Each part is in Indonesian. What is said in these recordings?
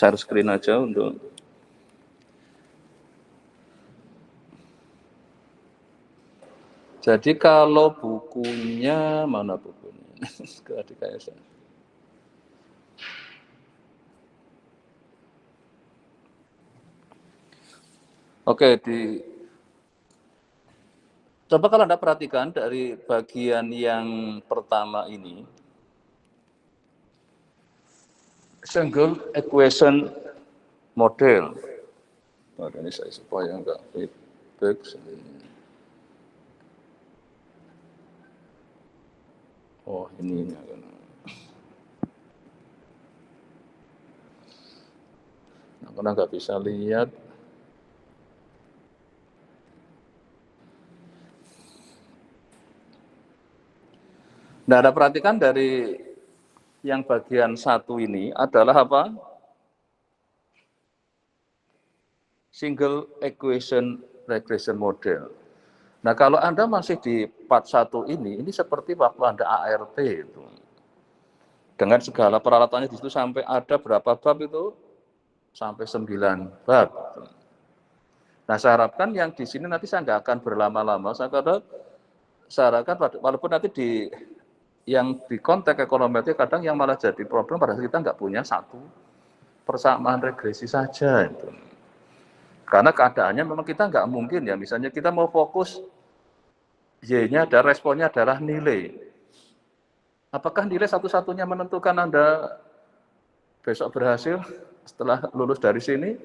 share screen aja untuk jadi kalau bukunya mana bukunya? Oke, coba kalau Anda perhatikan dari bagian yang pertama ini, single equation model. Nah, ini saya supaya enggak feedback. Oh, ini. Nah, karena nggak bisa lihat. Nah, Anda perhatikan dari yang bagian satu ini adalah apa? Single equation regression model. Nah, kalau Anda masih di part 1 ini seperti waktu Anda ART itu. Dengan segala peralatannya di situ sampai ada berapa bab itu? Sampai 9 bab. Nah, saya harapkan yang di sini nanti saya nggak akan berlama-lama. Saya harapkan walaupun nanti yang di konteks ekonometri kadang yang malah jadi problem pada saat kita nggak punya satu persamaan regresi saja. Itu. Karena keadaannya memang kita nggak mungkin ya, misalnya kita mau fokus Y-nya ada responnya adalah nilai. Apakah nilai satu-satunya menentukan Anda besok berhasil setelah lulus dari sini?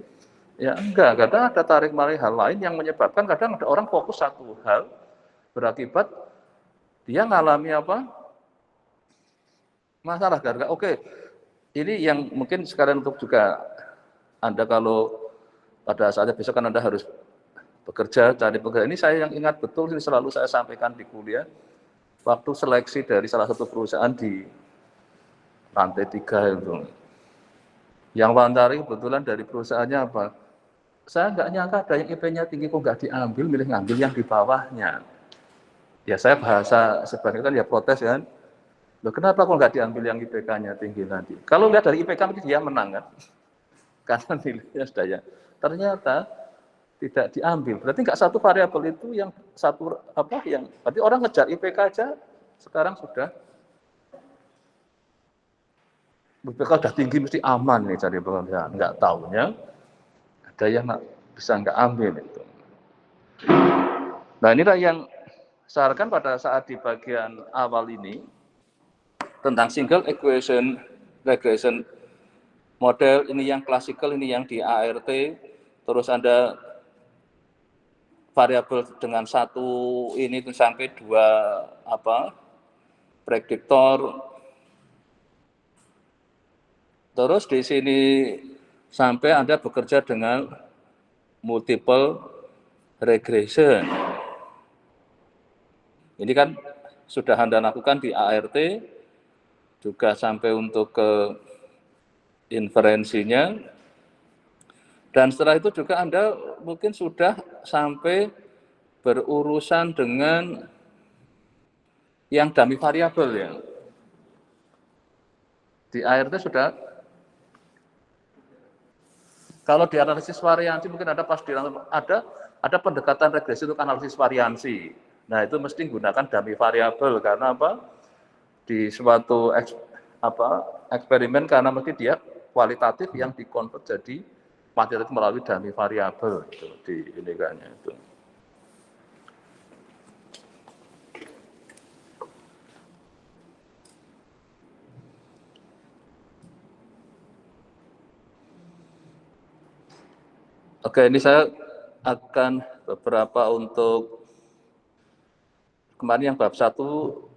Ya enggak, kadang ada tarik-menarik hal lain yang menyebabkan kadang ada orang fokus satu hal, berakibat dia ngalami apa? Masalah gara-gara, oke, ini yang mungkin sekarang untuk juga Anda kalau pada saatnya besok kan Anda harus bekerja, cari pekerjaan. Ini saya yang ingat betul, ini selalu saya sampaikan di kuliah, waktu seleksi dari salah satu perusahaan di lantai 3 itu. Yang wawancari kebetulan dari perusahaannya apa? Saya nggak nyangka ada yang IP-nya tinggi kok nggak diambil, milih ngambil yang di bawahnya. Ya saya bahasa sebagai kan ya protes kan. Loh, kenapa kok nggak diambil yang IPK-nya tinggi nanti? Kalau lihat dari IPK mungkin dia menang kan? Karena nilainya sudah ya. Ternyata tidak diambil. Berarti nggak satu variabel itu yang satu apa yang berarti orang ngejar IPK aja sekarang sudah IPK udah tinggi mesti aman nih cari pekerjaan. Nggak taunya ada yang bisa nggak ambil itu. Nah inilah yang saya harapkan pada saat di bagian awal ini tentang single equation regression model ini yang klasikal, ini yang di ART, terus Anda variabel dengan satu ini sampai dua apa prediktor, terus di sini sampai Anda bekerja dengan multiple regression. Ini kan sudah Anda lakukan di ART, juga sampai untuk ke inferensinya, dan setelah itu juga Anda mungkin sudah sampai berurusan dengan yang dummy variabel ya. Di ART sudah, kalau di analisis variansi mungkin ada pas ada pendekatan regresi untuk analisis variansi. Nah itu mesti menggunakan dummy variabel karena apa? Di suatu eksperimen karena mesti dia kualitatif yang dikonvert jadi kuantitatif melalui dummy variabel itu di ini kayaknya itu. Oke, ini saya akan beberapa untuk kemarin yang bab 1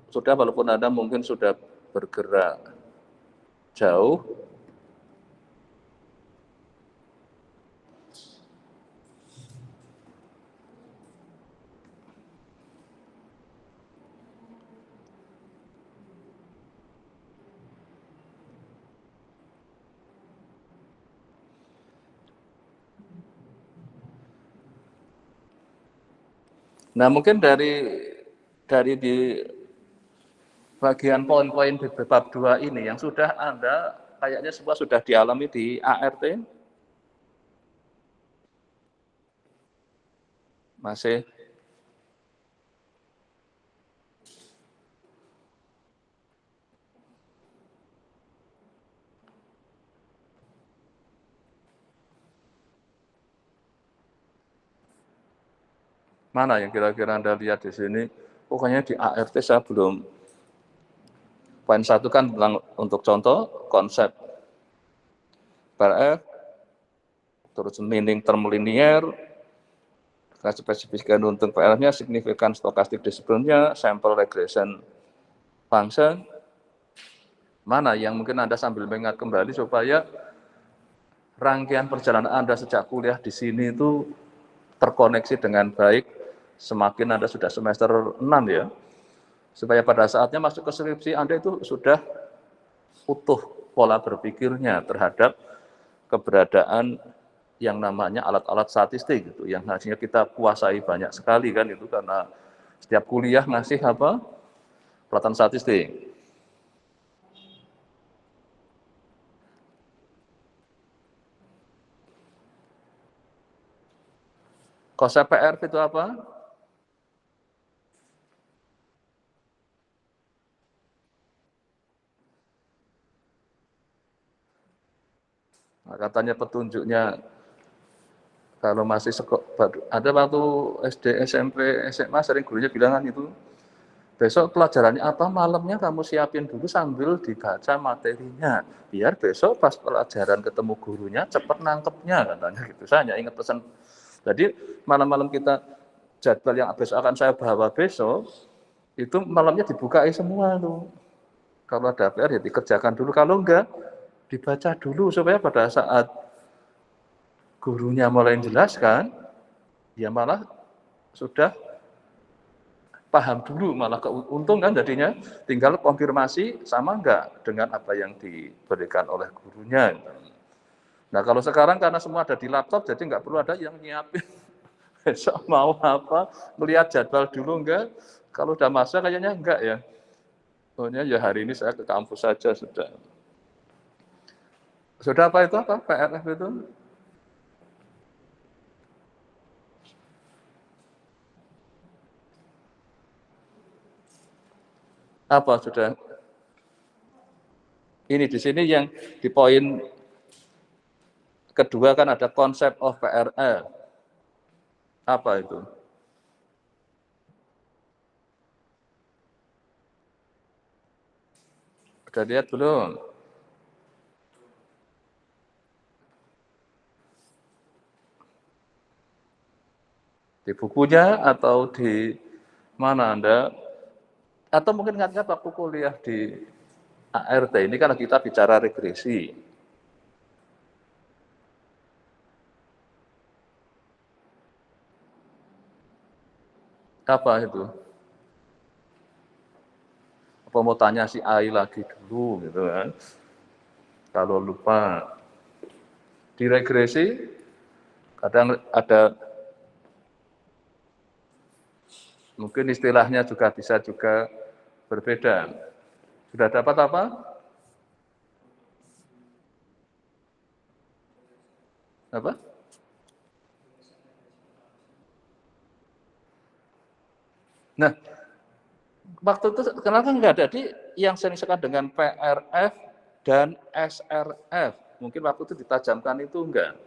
sudah, walaupun Anda mungkin sudah bergerak jauh. Nah, mungkin dari di bagian poin-poin di bab 2 ini yang sudah Anda kayaknya semua sudah dialami di ART. Masih? Mana yang kira-kira Anda lihat di sini? Pokoknya di ART saya belum. Poin 1 kan tentang, untuk contoh, konsep PRF, terus meaning term linear, spesifikasikan untuk PRF-nya, signifikan stochastic distribution-nya, sample regression function. Mana yang mungkin Anda sambil mengingat kembali supaya rangkaian perjalanan Anda sejak kuliah di sini itu terkoneksi dengan baik semakin Anda sudah semester 6 ya. Supaya pada saatnya masuk ke skripsi Anda itu sudah utuh pola berpikirnya terhadap keberadaan yang namanya alat-alat statistik gitu, yang harusnya kita kuasai banyak sekali kan itu karena setiap kuliah ngasih apa? Pelatihan statistik. Konsep PRF itu apa? Nah, katanya petunjuknya kalau masih ada waktu SD, SMP, SMA sering gurunya bilang kan itu, besok pelajarannya apa, malamnya kamu siapin dulu sambil dibaca materinya, biar besok pas pelajaran ketemu gurunya cepat nangkepnya, katanya gitu. Saya hanya ingat pesan. Jadi malam-malam kita jadwal yang besok akan saya bawa besok, itu malamnya dibukai semua tuh. Kalau ada PR ya dikerjakan dulu, kalau enggak dibaca dulu supaya pada saat gurunya mulai menjelaskan, ya malah sudah paham dulu, malah keuntung kan jadinya, tinggal konfirmasi sama enggak dengan apa yang diberikan oleh gurunya. Nah kalau sekarang karena semua ada di laptop, jadi enggak perlu ada yang nyiapin besok mau apa, melihat jadwal dulu enggak, kalau udah masa kayaknya enggak ya. Pokoknya ya hari ini saya ke kampus saja sudah. Sudah apa itu, apa PRF itu? Apa sudah? Ini di sini yang di poin kedua kan ada konsep of PRL. Apa itu? Sudah lihat belum? Di bukunya atau di mana Anda? Atau mungkin ingat waktu kuliah di ART ini kan kita bicara regresi. Apa itu? Apa mau tanya si AI lagi dulu gitu kan? Kalau lupa. Di regresi kadang ada mungkin istilahnya juga bisa juga berbeda. Sudah dapat apa? Apa? Nah, waktu itu kenapa enggak ada di yang sering sekali dengan PRF dan SRF? Mungkin waktu itu ditajamkan itu enggak.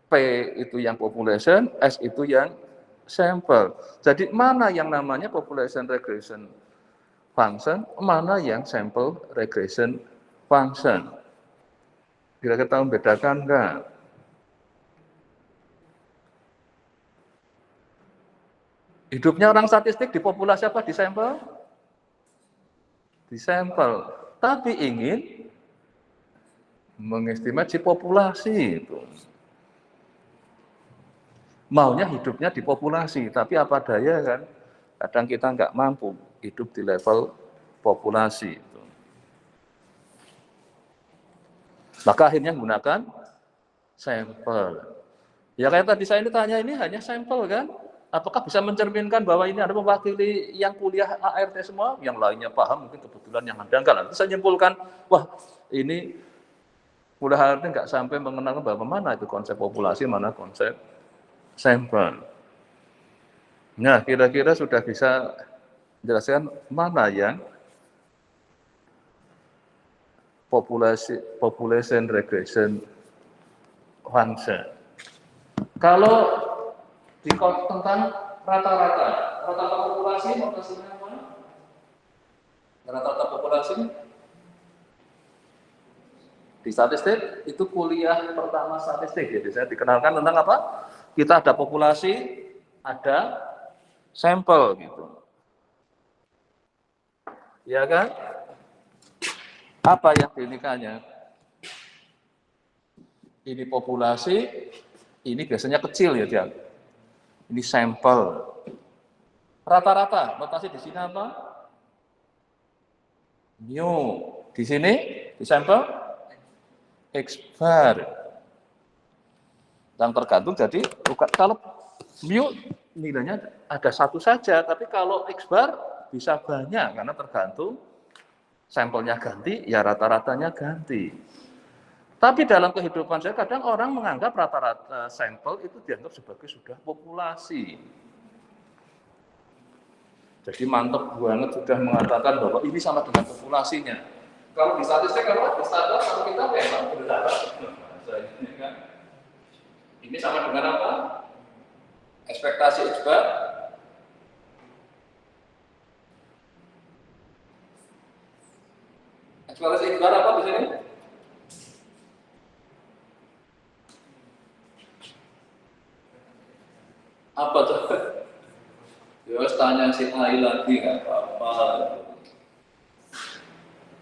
P itu yang population, S itu yang sampel. Jadi mana yang namanya population regression function, mana yang sample regression function. Kira-kira tahu membedakan enggak? Hidupnya orang statistik di populasi apa? Di sampel? Di sampel. Tapi ingin mengestimasi populasi itu. Maunya hidupnya di populasi, tapi apa daya kan? Kadang kita nggak mampu hidup di level populasi. Maka akhirnya menggunakan sampel. Ya kayak tadi saya ini tanya, ini hanya sampel kan? Apakah bisa mencerminkan bahwa ini ada mewakili yang kuliah ART semua, yang lainnya paham, mungkin kebetulan yang ada enggak. Nanti saya nyimpulkan, wah ini kuliah ART enggak sampai mengenal bahwa mana itu konsep populasi, mana konsep sampel. Nah, kira-kira sudah bisa menjelaskan mana yang population regression function. Kalau tentang rata-rata populasi, notasinya apa? Rata-rata populasi di statistik itu kuliah pertama statistik. Jadi saya dikenalkan tentang apa? Kita ada populasi, ada sampel gitu. Ya kan? Apa yang dinikahannya? Ini populasi, ini biasanya kecil ya dia. Ini sampel. Rata-rata, notasi di sini apa? Mu. Di sini, di sampel, X bar. Yang tergantung jadi, kalau mu nilainya ada satu saja, tapi kalau X bar bisa banyak, karena tergantung sampelnya ganti, ya rata-ratanya ganti. Tapi dalam kehidupan saya, kadang orang menganggap rata-rata sampel itu dianggap sebagai sudah populasi. Jadi mantap banget sudah mengatakan bahwa ini sama dengan populasinya. Kalau di statistik, kalau kita memang benar. Ini sama dengan apa? Ekspektasi X bar. Ekspektasi X bar apa di sini? Apa tuh? Ya tanya si Ai lagi nggak apa-apa.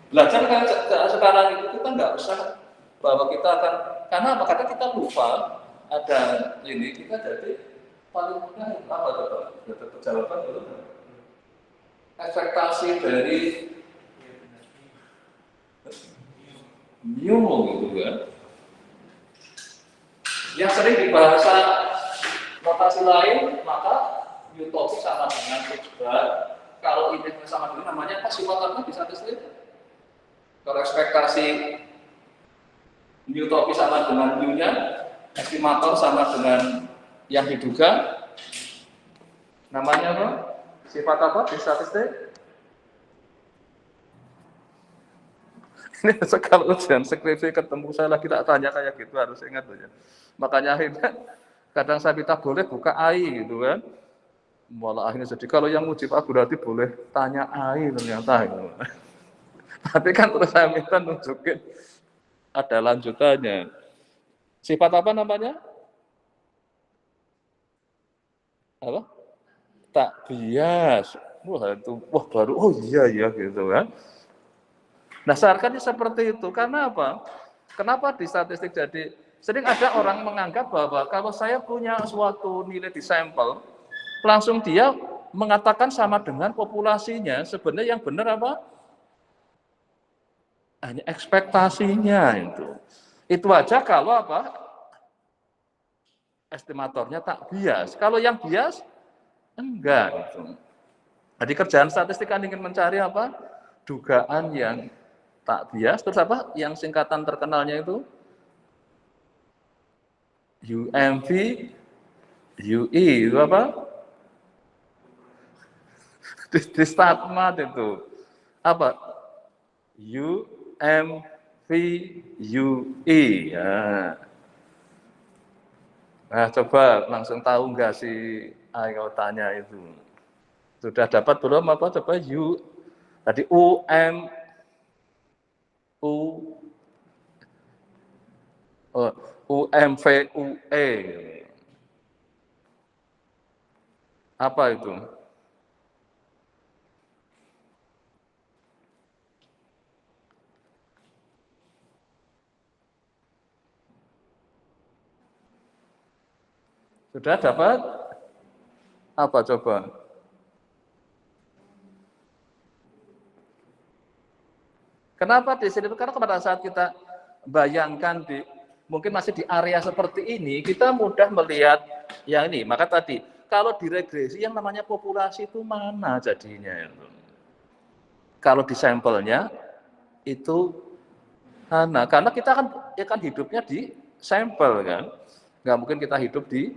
Belajar kan sekarang itu kita nggak usah bahwa kita akan, karena apa? Karena kita lupa ada ini, kita jadi paling mudah apa coba? Dapat jawaban belum? Ekspektasi dari mu gitu kan? Yang sering dibahasa notasi lain, maka utopis sama dengan X bar. Kalau ini sama dengan namanya apa? Sifat apa di statistik? Kalau ekspektasi utopis sama dengan mu-nya, estimator sama dengan yang diduga, namanya apa? Sifat apa di statistik? Ini kalau ujian skripsi ketemu saya lagi tak tanya kayak gitu harus ingat aja. Makanya akhirnya kadang saya minta boleh buka AI gitu kan. Malah akhirnya jadi kalau yang uji Pak berarti boleh tanya AI ternyata gitu. Tapi kan terus saya minta nunjukin ada lanjutannya. Sifat apa namanya? Apa? Tak bias. Wah baru, oh iya gitu kan. Nah seharusnya seperti itu, karena apa? Kenapa di statistik jadi, sering ada orang menganggap bahwa kalau saya punya suatu nilai di sampel, langsung dia mengatakan sama dengan populasinya, sebenarnya yang benar apa? Hanya ekspektasinya itu. Itu aja kalau apa? Estimatornya tak bias. Kalau yang bias, enggak. Gitu. Jadi kerjaan statistik kan ingin mencari apa? Dugaan yang tak bias, terus apa? Yang singkatan terkenalnya itu UMV, UE, itu apa? Di Statmat itu. Apa? UMV, UE. Ya. Nah, coba langsung tahu nggak sih ayo tanya itu. Sudah dapat belum apa? Coba tadi UMVUE. Apa itu? Sudah dapat? Apa coba? Kenapa di sini? Karena pada saat kita bayangkan mungkin masih di area seperti ini, kita mudah melihat yang ini. Maka tadi kalau diregresi yang namanya populasi itu mana jadinya? Kalau di sampelnya itu mana? Karena kita kan hidupnya di sampel kan, nggak mungkin kita hidup di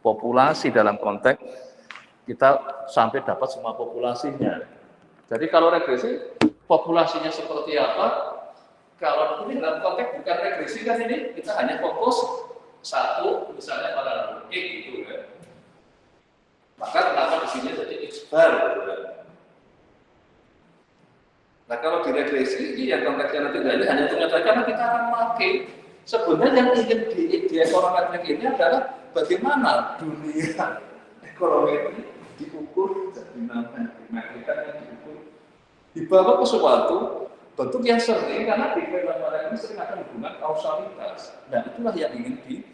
populasi dalam konteks kita sampai dapat semua populasinya. Jadi kalau regresi populasinya seperti apa? Kalau ini dalam konteks bukan regresi kan ini kita hanya fokus satu misalnya pada X gitu kan. Maka kenapa di sini jadi X bar gitu kan. Nah kalau diregresi ini yang konteksnya nanti ini hanya ternyata karena kita akan memakai sebenarnya yang ingin di ekonometrik ini adalah bagaimana dunia ekonomi ini diukur dinamika yang diukur dibawa ke suatu bentuk yang sering karena di fenomena ini sering akan hubungan kausalitas. Nah itulah yang ingin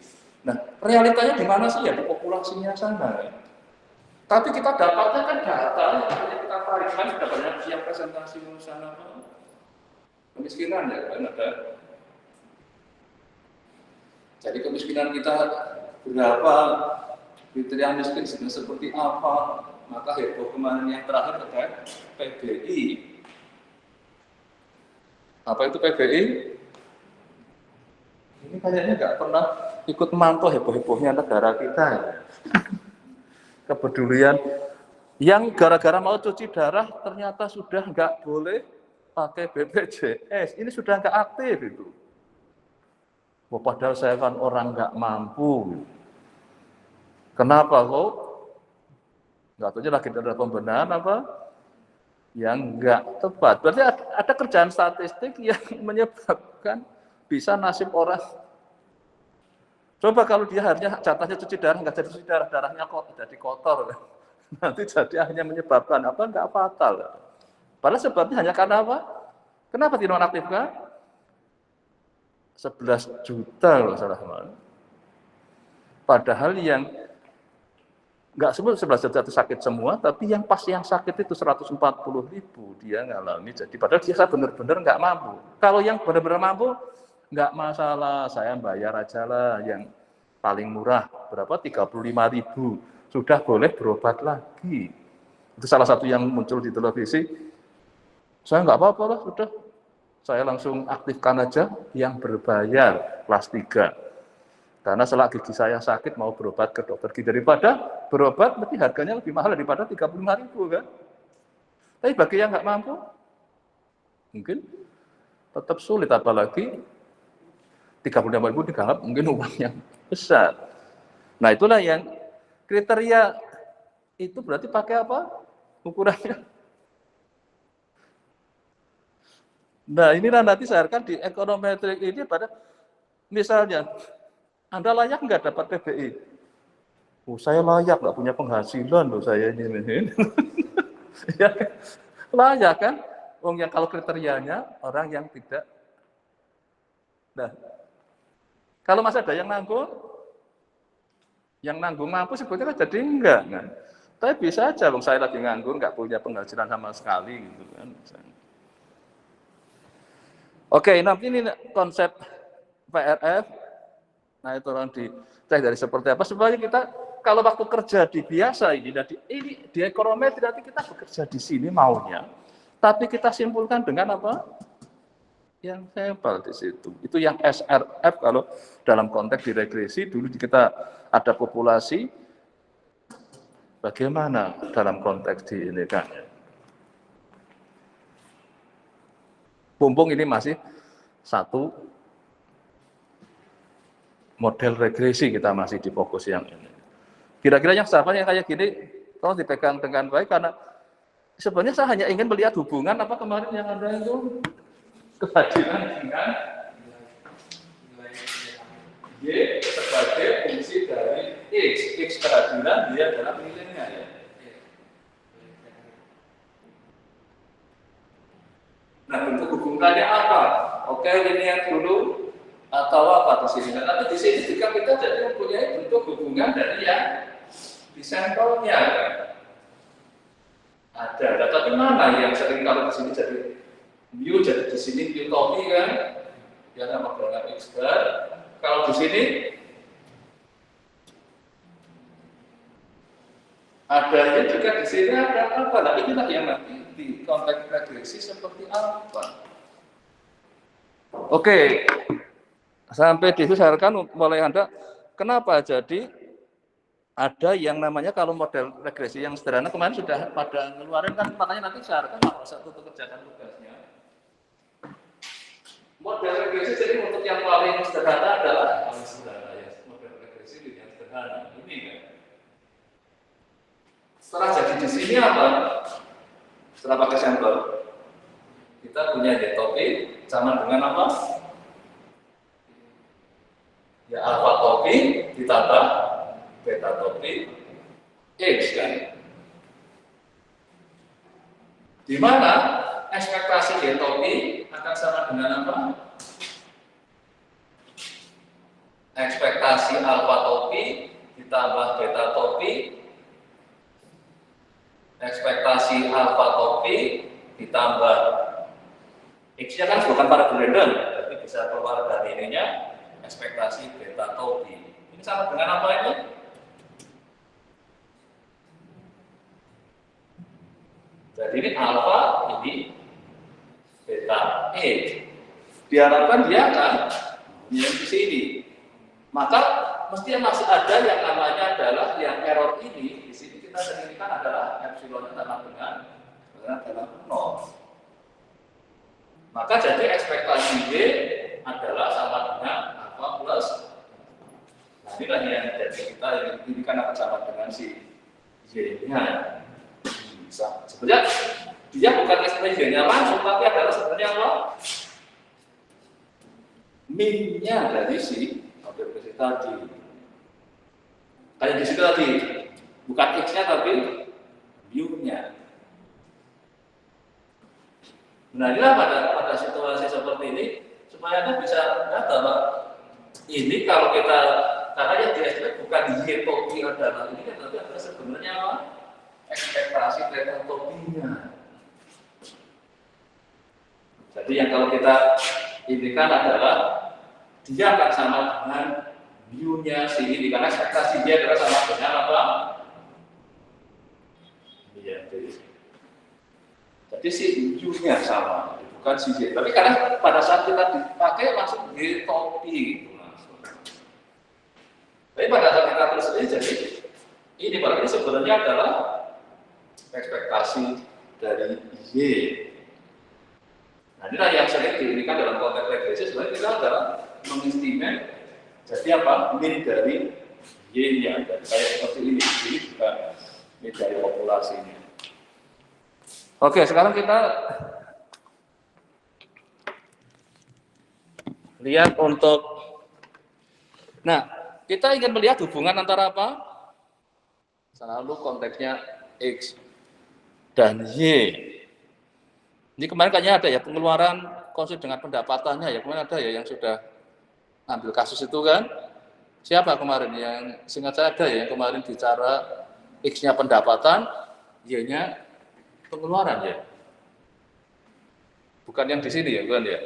Nah realitanya di mana sih ya di populasinya sana. Tapi kita dapatnya kan data yang kita tarikan sudah banyak siap presentasi sana kemiskinan ya kan ada. Jadi kemiskinan kita berapa, kriteria miskin seperti apa, maka heboh kemarin yang terakhir terkait PBI. Apa itu PBI? Ini kayaknya nggak pernah ikut mantau heboh-hebohnya negara kita. Kepedulian yang gara-gara mau cuci darah ternyata sudah nggak boleh pakai BPJS. Ini sudah nggak aktif itu. Padahal saya kan orang nggak mampu. Kenapa kok? Nggak tahu lagi ada pembenahan apa? Yang nggak tepat. Berarti ada kerjaan statistik yang menyebabkan bisa nasib orang. Coba kalau dia hanya jatahnya cuci darah, nggak jadi cuci darah, darahnya kok jadi kotor. Nanti jadi hanya menyebabkan apa? Nggak fatal. Padahal sebabnya hanya karena apa? Kenapa dinonaktifkan? 11 juta loh salah mana. Padahal yang nggak semua 11 juta itu sakit semua, tapi yang pas yang sakit itu 140.000 dia ngalami. Jadi padahal dia benar-benar nggak mampu. Kalau yang benar-benar mampu, nggak masalah, saya bayar aja lah yang paling murah, berapa? 35.000, sudah boleh berobat lagi. Itu salah satu yang muncul di televisi. Saya nggak apa-apa lah, sudah. Saya langsung aktifkan aja yang berbayar kelas 3. Karena selak gigi saya sakit mau berobat ke dokter gigi, daripada berobat lebih harganya lebih mahal daripada 35.000 kan. Tapi bagi yang nggak mampu, mungkin tetap sulit, apalagi 35.000 dianggap mungkin uang yang besar. Nah itulah yang kriteria itu berarti pakai apa ukurannya. Nah inilah nanti saya akan di ekonometrik ini pada misalnya Anda layak nggak dapat PBI? Oh saya layak, nggak punya penghasilan loh saya ini. Ya, layak kan? Yang kalau kriterianya orang yang tidak. Nah, kalau masih ada yang nanggung mampu sebetulnya jadi enggak kan. Tapi bisa aja, saya lagi nganggur, nggak punya penghasilan sama sekali gitu kan. Oke, nanti ini konsep PRF. Nah itu orang dicek dari seperti apa. Sebenarnya kita kalau waktu kerja di biasa ini di ekonomi nanti kita bekerja di sini maunya. Tapi kita simpulkan dengan apa? Yang sampel di situ. Itu yang SRF kalau dalam konteks diregresi dulu kita ada populasi bagaimana dalam konteks di ini kan. Mumpung ini masih satu model regresi, kita masih di fokus yang ini. Kira-kira yang sahabat yang kayak gini kalau dipegang dengan baik, karena sebenarnya saya hanya ingin melihat hubungan apa kemarin yang ada itu kehadiran dengan Y sebagai fungsi dari X kehadiran dia adalah nilainya ya. Nah bentuk hubungannya apa? Oke, linear dulu atau apa di sini? Nah, tapi di sini juga kita jadi mempunyai bentuk hubungan dari yang di sampelnya. Ada, tapi mana yang sering kalau di sini jadi mu, jadi di sini mu topi kan, yang nama program X bar. Kalau di sini Adanya juga di sini ada apa? Nah, inilah yang nanti di konteks regresi seperti apa. Oke, sampai disesuaikan mulai Anda, kenapa jadi ada yang namanya kalau model regresi yang sederhana kemarin sudah pada ngeluarin kan, makanya nanti syaratkan salah satu untuk kerjakan tugasnya. Model regresi jadi untuk yang paling sederhana adalah paling sederhana ya, model regresi yang sederhana ini kan. Setelah jadi di sini apa? Setelah pakai sampel, kita punya y topik sama dengan apa? Ya alfa topik ditambah beta topik X kan. Di mana ekspektasi y topik akan sama dengan apa? Ekspektasi alfa topik ditambah beta topik, ekspektasi alfa topik ditambah X-nya kan bukan pada random, tapi bisa keluar dari ininya ekspektasi beta topik. Ini sama dengan apa ini? Jadi ini alfa, ini beta X. Diharapkan dia akan yang di sini. Maka mesti masih ada yang namanya adalah yang error ini di sini kita sendirikan adalah epsilon sama dengan adalah 0. Maka jadi ekspektasi Y adalah sama dengan alfa plus. Nah, inilah yang jadi kita ini kan akan sama dengan si Y-nya. Sebenarnya dia bukan ekspresi Y-nya langsung, tapi adalah sebenarnya apa? Min-nya dari si regresi tadi. Kayak di situ tadi, bukan X-nya tapi mu-nya. Nah, inilah pada situasi seperti ini supaya Anda bisa lihat bahwa ini kalau kita karena yang di SPM bukan Y topik adalah ini kan nanti adalah sebenarnya apa? Ekspektasi beta topiknya. Jadi yang kalau kita indikan adalah dia akan sama dengan mu-nya si ini karena ekspektasi dia adalah sama dengan apa? Iya, jadi si mu-nya sama, bukan si Y. Tapi karena pada saat kita dipakai langsung Y topik gitu langsung. Tapi pada saat kita tulis ini jadi ini berarti sebenarnya adalah ekspektasi dari Y. Nah, inilah yang sering diberikan dalam konteks regresi. Sebenarnya kita adalah mengestimate jadi apa? Min dari Y-nya. Kayak seperti ini. Ini juga min dari populasinya. Oke, sekarang kita lihat untuk. Nah, kita ingin melihat hubungan antara apa? Selalu konteksnya X dan Y. Ini kemarin kayaknya ada ya pengeluaran konsul dengan pendapatannya ya, kemarin ada ya yang sudah ambil kasus itu kan. Siapa kemarin yang seingat saya ada ya yang kemarin bicara X-nya pendapatan, Y-nya pengeluaran ya. Bukan yang di sini ya, bukan ya.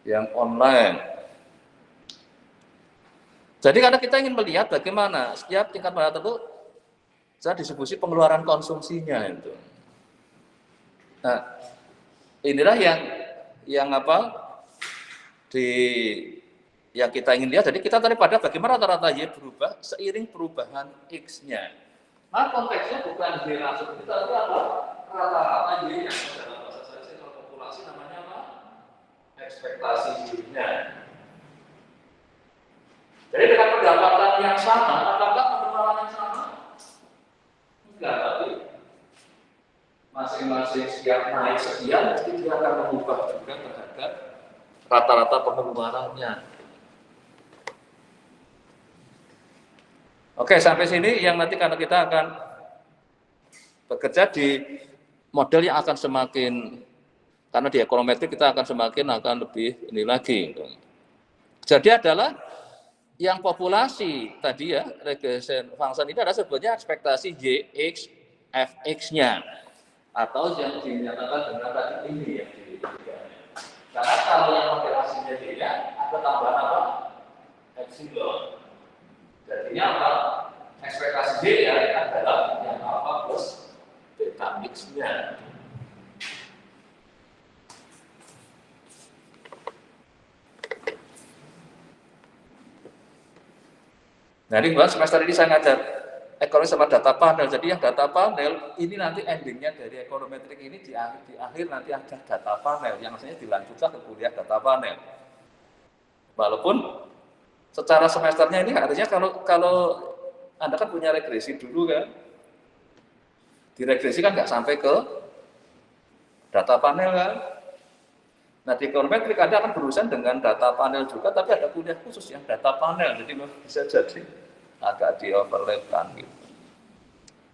Yang online. Jadi karena kita ingin melihat bagaimana setiap tingkat pada tertentu saya distribusi pengeluaran konsumsinya itu. Nah, inilah yang apa yang kita ingin lihat. Jadi kita daripada bagaimana rata-rata Y berubah seiring perubahan X-nya. Nah, konteksnya bukan Y langsung kita tapi apa? Rata-rata Y yang dalam bahasa statistik populasi namanya apa? Ekspektasi Y-nya. Jadi dengan pendapatan yang sama, apakah pengeluaran yang sama? Enggak, tapi masing-masing setiap naik sekian, mesti dia akan mengubah juga terhadap rata-rata pengeluarannya. Oke, sampai sini yang nanti karena kita akan bekerja di model yang akan semakin, karena di ekonometrik kita akan lebih ini lagi. Jadi adalah yang populasi tadi ya, regression function ini adalah sebenarnya ekspektasi YX Fx-nya. Atau yang dinyatakan dengan tadi ini yang diberikannya. Karena kalau yang populasinya dia ada tambahan apa? Epsilon. Jadinya apa? ekspektasi Y ya adalah yang alfa plus beta mix-nya. Nah ini buat semester ini saya ngajar ekonomi sama data panel. Jadi yang data panel ini nanti endingnya dari ekonometrik ini di akhir nanti ada data panel yang maksudnya dilanjutkan ke kuliah data panel. Walaupun secara semesternya ini harusnya kalau Anda kan punya regresi dulu kan, di regresi kan nggak sampai ke data panel kan. Nah di ekonometrik Anda akan berurusan dengan data panel juga, tapi ada kuliah khusus yang data panel, jadi bisa jadi agak di overlapkan gitu.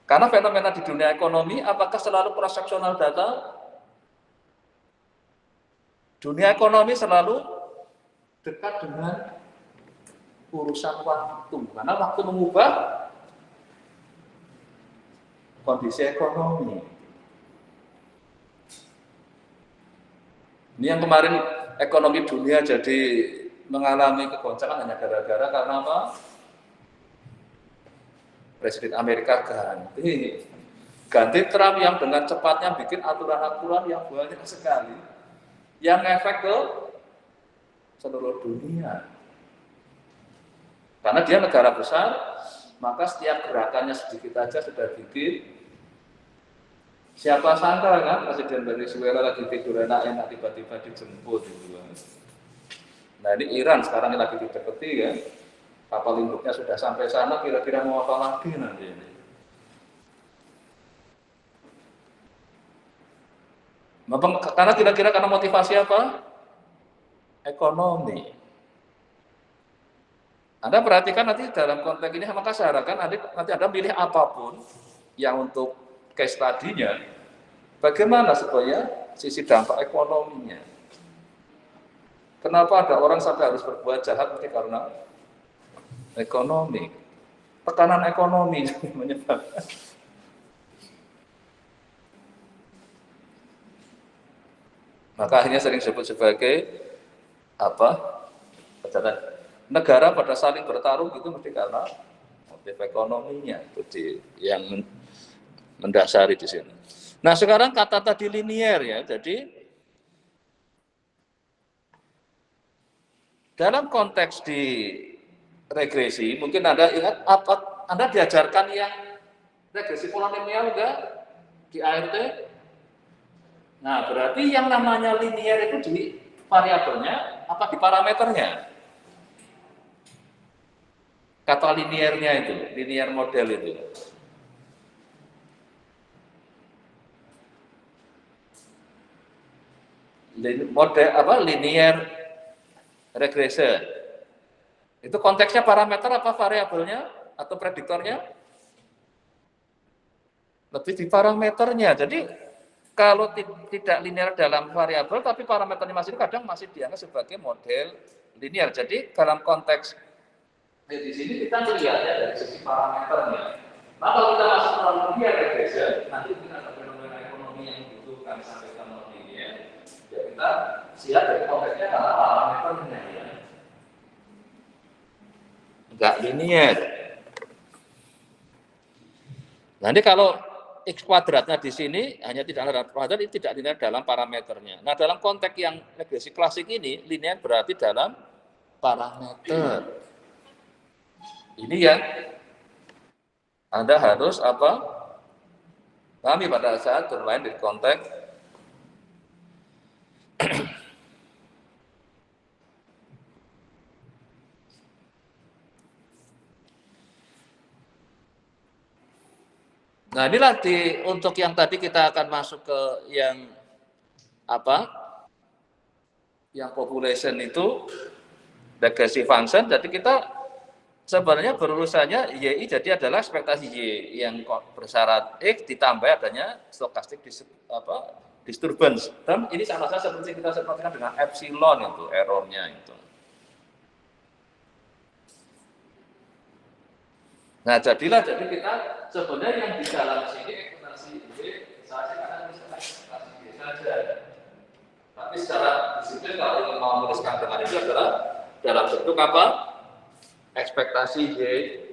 Karena fenomena di dunia ekonomi, apakah selalu transaksional data? Dunia ekonomi selalu dekat dengan urusan waktu, karena waktu mengubah kondisi ekonomi. Ini yang kemarin ekonomi dunia jadi mengalami kegoncangan hanya gara-gara karena apa? Presiden Amerika ganti Trump yang dengan cepatnya bikin aturan-aturan yang banyak sekali yang efek ke seluruh dunia. Karena dia negara besar, maka setiap gerakannya sedikit aja sudah bikin. Siapa sangka kan Presiden Venezuela lagi tidur enak-enak tiba-tiba dijemput gitu. Nah ini Iran sekarang lagi dideketi kan, kapal induknya sudah sampai sana, kira-kira mau apa lagi nanti ini? Karena kira-kira karena motivasi apa? Ekonomi. Anda perhatikan nanti dalam konteks ini, maka saya harapkan nanti Anda pilih apapun yang untuk case study-nya, bagaimana supaya sisi dampak ekonominya. Kenapa ada orang sampai harus berbuat jahat mesti karena ekonomi. Tekanan ekonomi menyebabkan. Maka akhirnya sering disebut sebagai apa? Negara pada saling bertarung itu mesti karena motif ekonominya itu yang mendasari di sini. Nah sekarang kata tadi linier ya, jadi dalam konteks di regresi mungkin Anda ingat apa Anda diajarkan yang regresi polinomial enggak di ART? Nah berarti yang namanya linier itu di variabelnya apa di parameternya? Kata liniernya itu, linier model itu. Model apa? Linier regression. Itu konteksnya parameter apa variabelnya atau prediktornya? Lebih di parameternya. Jadi kalau tidak linear dalam variabel, tapi parameternya masih kadang masih dianggap sebagai model linear. Jadi dalam konteks di sini kita melihatnya dari segi parameternya. Nah kalau kita masuk ke linear regression, nanti kita ada fenomena ekonomi yang dibutuhkan sampai ke linear. Ya kita lihat dari konteksnya karena parameternya ya. Enggak linear. Nanti kalau X kuadratnya di sini hanya tidak linear kuadrat, ini tidak linear dalam parameternya. Nah dalam konteks yang regresi klasik ini, linear berarti dalam parameter. Ini yang Anda harus apa? Pahami pada saat bermain di konteks Nah inilah untuk yang tadi kita akan masuk ke yang apa? Yang population itu regresi function. Jadi kita sebenarnya berurusannya YI jadi adalah ekspektasi Y yang bersyarat X ditambah adanya stokastik disturbance. Dan ini sama saja seperti kita sebutkan dengan epsilon itu errornya itu. Nah jadi kita sebenarnya yang di dalam sini ekspektasi Y saja karena ekspektasi Y saja. Tapi secara disiplin kalau mau menuliskan dengan itu adalah dalam bentuk apa? Ekspektasi Y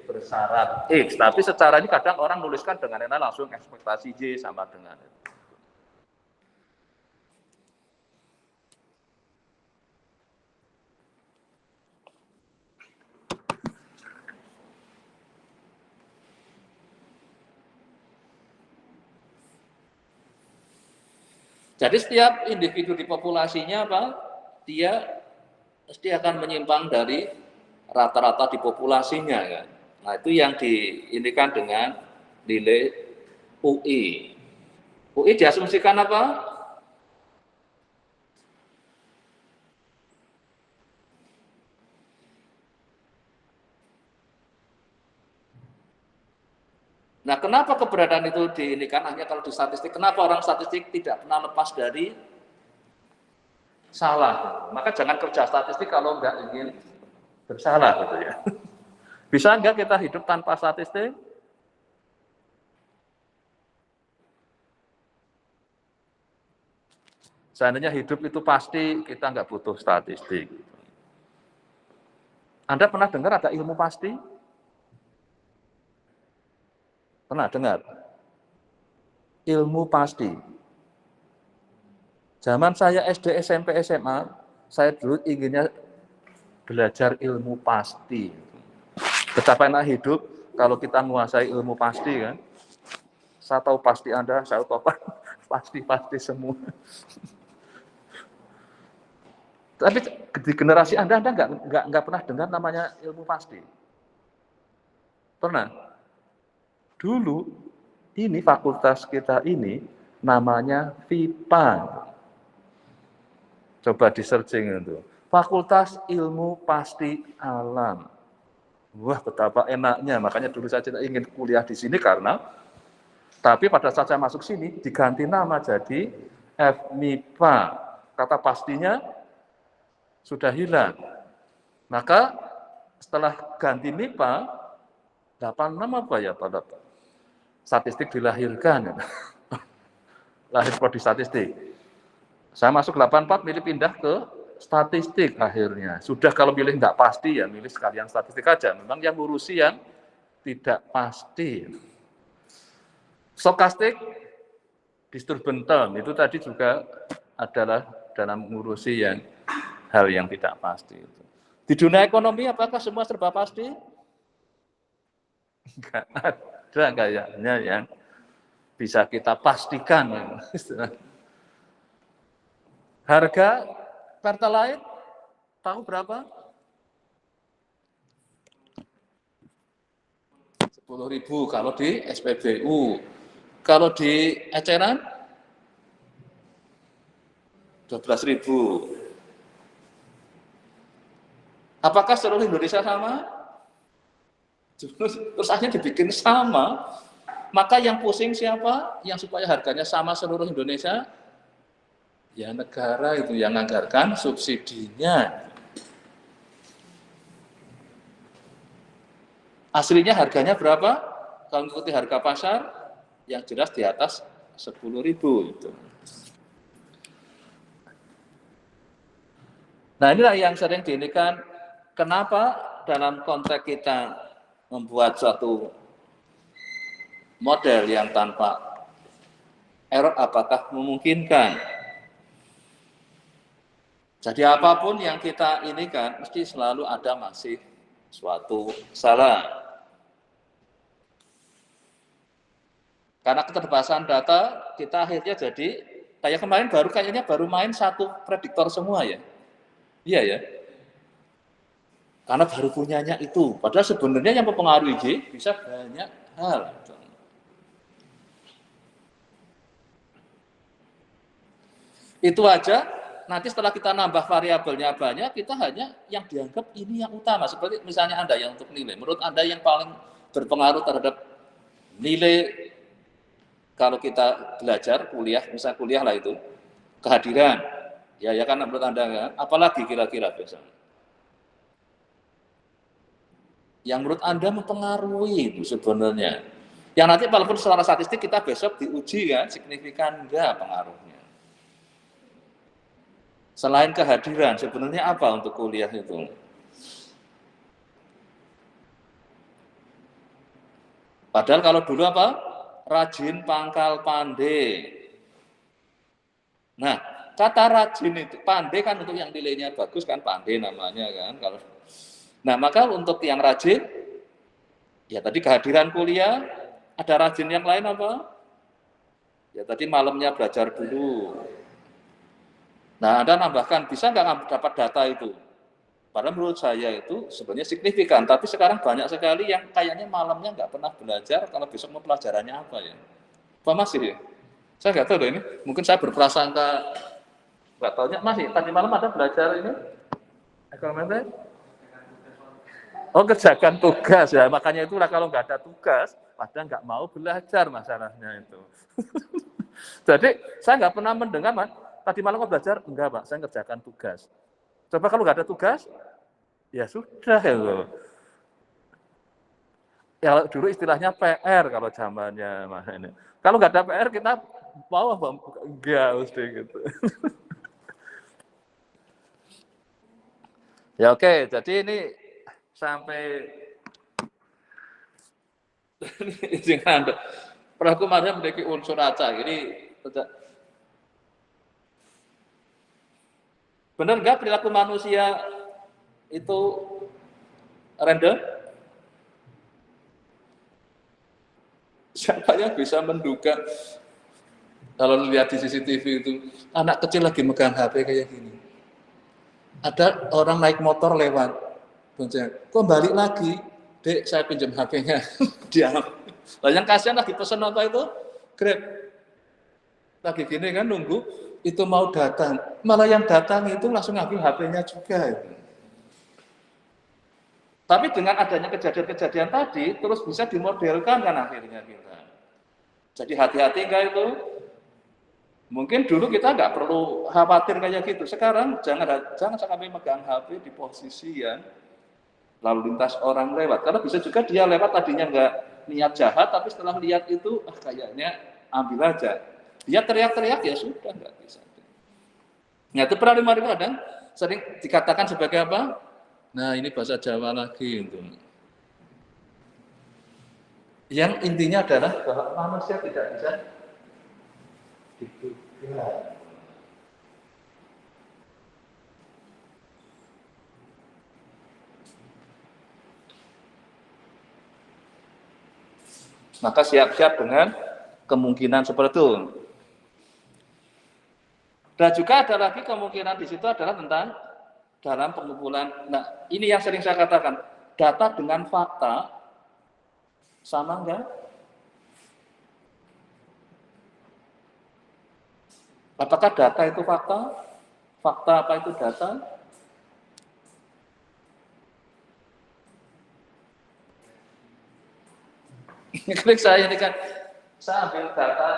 bersyarat X, tapi secara ini kadang orang nuliskan dengan langsung ekspektasi Y sama dengan itu. Jadi setiap individu di populasinya apa? Dia pasti akan menyimpang dari rata-rata di populasinya kan. Nah, itu yang diindikan dengan nilai UI. UI diasumsikan apa? Nah, kenapa keberadaan itu diindikan hanya kalau di statistik? Kenapa orang statistik tidak pernah lepas dari salah? Maka jangan kerja statistik kalau nggak ingin bersalah gitu ya. Bisa nggak kita hidup tanpa statistik? Seandainya hidup itu pasti, kita nggak butuh statistik. Anda pernah dengar ada ilmu pasti? Pernah dengar? Ilmu pasti. Zaman saya SD, SMP, SMA, saya dulu inginnya belajar ilmu pasti. Betapa enak hidup kalau kita menguasai ilmu pasti kan. Saya tahu pasti Anda, saya tahu pasti semua. Tapi di generasi Anda nggak pernah dengar namanya ilmu pasti. Pernah? Dulu ini fakultas kita ini namanya FIPA. Coba di searching itu. Fakultas Ilmu Pasti Alam. Wah, betapa enaknya. Makanya dulu saya ingin kuliah di sini karena, tapi pada saat saya masuk sini diganti nama jadi FMIPA. Kata pastinya sudah hilang. Maka setelah ganti MIPA, 86 apa ya pada statistik dilahirkan. Lahir prodi statistik. Saya masuk 84, milih pindah ke statistik akhirnya. Sudah kalau pilih nggak pasti ya milih sekalian statistik aja. Memang yang ngurusi yang tidak pasti. Stokastik, disturbance term, itu tadi juga adalah dalam ngurusi yang hal yang tidak pasti. Di dunia ekonomi apakah semua serba pasti? Enggak ada kayaknya yang bisa kita pastikan. Harga Pertalite tahu berapa? 10.000 kalau di SPBU. Kalau di eceran 12.000. Apakah seluruh Indonesia sama? Terus akhirnya dibikin sama. Maka yang pusing siapa? Yang supaya harganya sama seluruh Indonesia? Ya negara itu yang menganggarkan subsidinya. Aslinya harganya berapa? Kalau mengikuti harga pasar, yang jelas di atas 10.000 itu. Nah, inilah yang sering diindikan kenapa dalam konteks kita membuat suatu model yang tanpa error apakah memungkinkan. Jadi apapun yang kita inikan mesti selalu ada masih suatu salah. Karena keterbatasan data kita akhirnya jadi kayak kemarin kayaknya baru main satu prediktor semua ya. Iya ya. Karena baru punyanya itu. Padahal sebenarnya yang mempengaruhi bisa banyak hal. Itu aja. Nanti setelah kita nambah variabelnya banyak, kita hanya yang dianggap ini yang utama. Seperti misalnya Anda yang untuk nilai. Menurut Anda yang paling berpengaruh terhadap nilai kalau kita belajar, kuliah, misalnya kuliah lah itu, kehadiran. Ya kan menurut Anda kan? Apalagi kira-kira biasanya. Yang menurut Anda mempengaruhi itu sebenarnya. Yang nanti walaupun secara statistik kita besok diuji kan, signifikan enggak pengaruhnya. Selain kehadiran, sebenarnya apa untuk kuliah itu? Padahal kalau dulu apa? Rajin pangkal pandai. Nah, kata rajin itu, pandai kan untuk yang nilainya bagus kan pandai namanya kan. Nah, maka untuk yang rajin, ya tadi kehadiran kuliah, ada rajin yang lain apa? Ya tadi malamnya belajar dulu. Nah, Anda nambahkan, bisa nggak dapat data itu? Padahal menurut saya itu sebenarnya signifikan, tapi sekarang banyak sekali yang kayaknya malamnya nggak pernah belajar, kalau besok mau pelajarannya apa ya? Apa masih ya? Saya nggak tahu loh ini, mungkin saya berprasangka, nggak tahunya masih, tadi malam ada belajar ini? Ekonomi? Oh, kerjakan tugas ya, makanya itulah kalau nggak ada tugas, padahal nggak mau belajar masalahnya itu. Jadi saya nggak pernah mendengar, Mas, tadi malam mau belajar? Enggak, Pak, saya kerjakan tugas. Coba kalau nggak ada tugas, ya sudah ya. Ya dulu istilahnya PR kalau zamannya Mas ini. Kalau nggak ada PR kita mau apa? Enggak mesti gitu. Ya oke, jadi ini sampai dengan perilaku manusia memiliki unsur acak. Ini benar nggak perilaku manusia itu random? Siapa yang bisa menduga kalau lihat di CCTV itu anak kecil lagi megang HP kayak gini? Ada orang naik motor lewat, kok balik lagi, dek saya pinjam HP-nya, diam. Lah yang kasihan lagi pesan apa itu? Grab. Lagi gini kan nunggu, itu mau datang, malah yang datang itu langsung ngambil HP-nya juga. Tapi dengan adanya kejadian-kejadian tadi, terus bisa dimodelkan kan akhirnya kita. Jadi hati-hati enggak itu? Mungkin dulu kita nggak perlu khawatir kayak gitu. Sekarang jangan sampai megang HP di posisi yang lalu lintas orang lewat. Karena bisa juga dia lewat tadinya nggak niat jahat, tapi setelah lihat itu, kayaknya ambil aja. Dia teriak-teriak ya sudah nggak bisa. Nah itu perilaku kadang sering dikatakan sebagai apa? Nah ini bahasa Jawa lagi itu. Yang intinya adalah bahwa manusia tidak bisa diduga. Maka siap-siap dengan kemungkinan seperti itu. Dan juga ada lagi kemungkinan di situ adalah tentang dalam pengumpulan. Nah, ini yang sering saya katakan, data dengan fakta sama enggak? Apakah data itu fakta? Fakta apa itu data? Klik saya ini kan, saya ambil data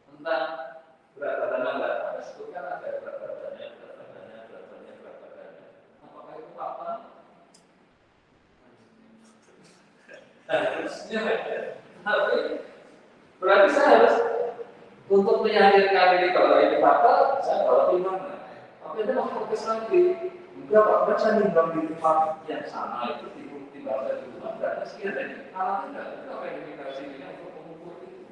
tentang berat badan Anda. Sebutkan ada berat badannya. Apakah itu fakta? Harusnya. Tapi berarti saya harus untuk meyakinkan ini kalau ini fakta, saya bawa timbangan. Tapi itu mau fokus lagi. Enggak Pak, kan saya nimbang di tempat yang sama itu timbang di rumah, berarti sekian ini. Alatnya enggak, apa yang indikasi ini untuk mengukur itu.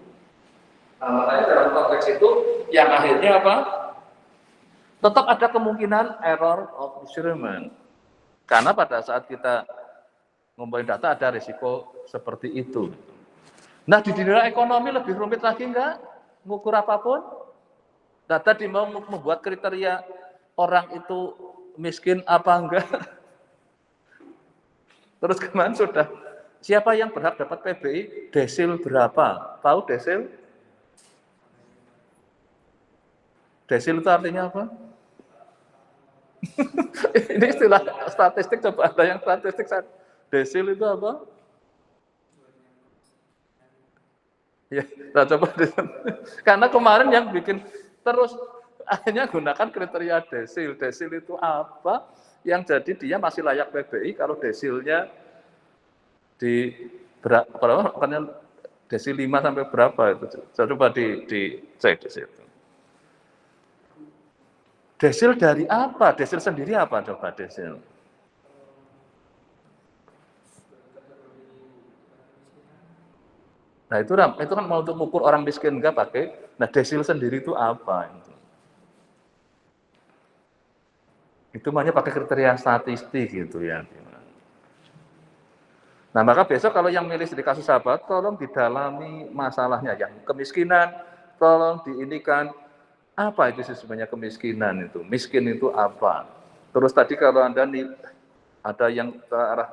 Nah, makanya dalam konteks itu, yang akhirnya apa? Tetap ada kemungkinan error of measurement. Karena pada saat kita ngumpulin data ada risiko seperti itu. Nah di dunia ekonomi lebih rumit lagi enggak? Ngukur apapun. Data di mau membuat kriteria orang itu miskin apa enggak. Terus kemarin sudah, siapa yang berhak dapat PBI? Desil berapa? Tahu desil? Desil itu artinya apa? Ini istilah statistik, coba ada yang statistik. Desil itu apa? Ya, nah coba karena kemarin yang bikin terus akhirnya gunakan kriteria desil. Desil itu apa? Yang jadi dia masih layak PBI kalau desilnya di berapa? Makanya desil 5 sampai berapa itu? Coba dicek di situ. Desil dari apa? Desil sendiri apa coba desil? Nah itu kan mau untuk mengukur orang miskin enggak pakai. Nah desil sendiri itu apa? Itu makanya pakai kriteria statistik gitu ya. Nah maka besok kalau yang milih studi kasus sahabat, tolong didalami masalahnya. Yang kemiskinan, tolong diinikan apa itu sebenarnya kemiskinan itu. Miskin itu apa? Terus tadi kalau Anda nih ada yang ke arah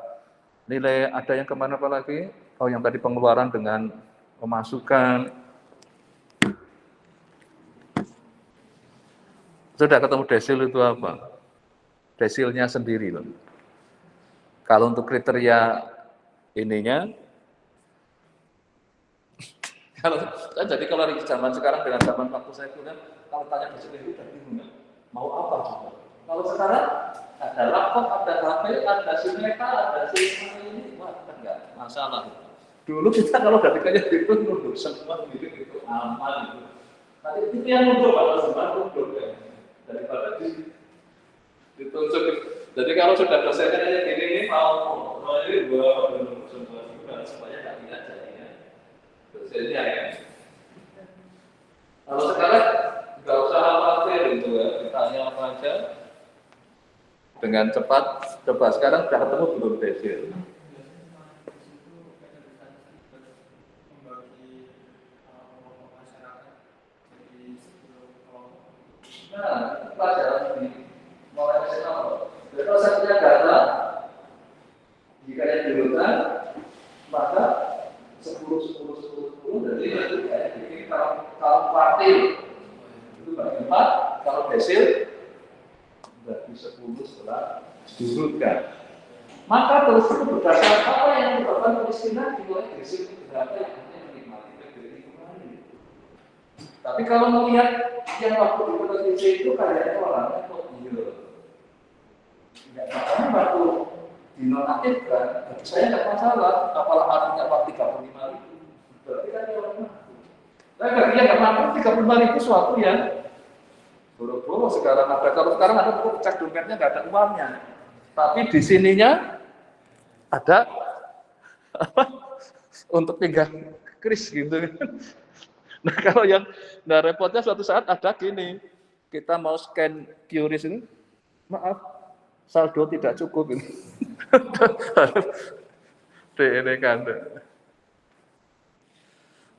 nilai, ada yang kemana apa lagi? Oh yang tadi pengeluaran dengan pemasukan. Sudah ketemu desil itu apa? Desilnya sendiri loh. Kalau untuk kriteria ininya, jadi kalau di zaman sekarang dengan zaman waktu saya kuliah, kalau tanya desil itu udah bingung, mau apa juga. Kalau sekarang ada laptop, ada HP, ada sineka, ada ini, wah enggak masalah. Dulu kita kalau dari kayak gitu nunduk semua itu aman itu. Tapi itu yang nunduk kalau semua nunduk ya. Daripada ditunjuk. Jadi kalau sudah dosennya aja gini mau ini dua semua supaya nggak lihat jadinya dosennya ya. Kalau sekarang nggak usah khawatir itu ya, ditanya apa aja dengan cepat. Coba sekarang sudah ketemu belum desil? Nah, pelajaran ini mulai SMA. Kalau saya punya data, jika yang dibutuhkan, maka 10, jadi itu kayak bikin kalau kuartil itu bagi 4, kalau desil bagi 10 setelah diurutkan. Maka terus itu berdasarkan apa yang menyebabkan kemiskinan dimulai desil berapa yang hanya menikmati PBI kembali. Tapi kalau melihat yang waktu di televisi itu kayaknya orangnya kok gila. Makanya waktu dinonaktifkan, saya tidak masalah, apalah artinya waktu 35.000. Berarti kan orang mampu. Tapi bagi yang nggak mampu, 35.000 suatu yang boro-boro sekarang ada. Kalau sekarang ada cek dompetnya nggak ada uangnya. Tapi di sininya ada apa? Untuk tinggal kris gitu. Nah kalau yang repotnya suatu saat ada gini, kita mau scan QRIS ini, maaf, saldo tidak cukup ini. Ini kan.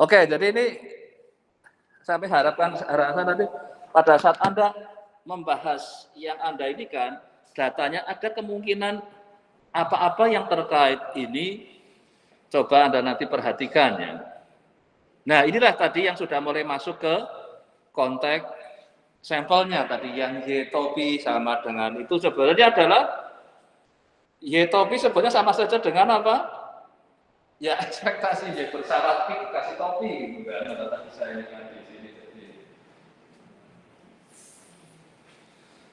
Oke, jadi ini sampai harapan nanti pada saat Anda membahas yang Anda ini kan, datanya ada kemungkinan apa-apa yang terkait ini, coba Anda nanti perhatikan ya. Nah inilah tadi yang sudah mulai masuk ke konteks sampelnya tadi yang Y-topi sama dengan itu sebenarnya adalah Y-topi sebenarnya sama saja dengan apa? Ya ekspektasi Y bersyarat kasih topi gitu kan, tadi saya kan di sini.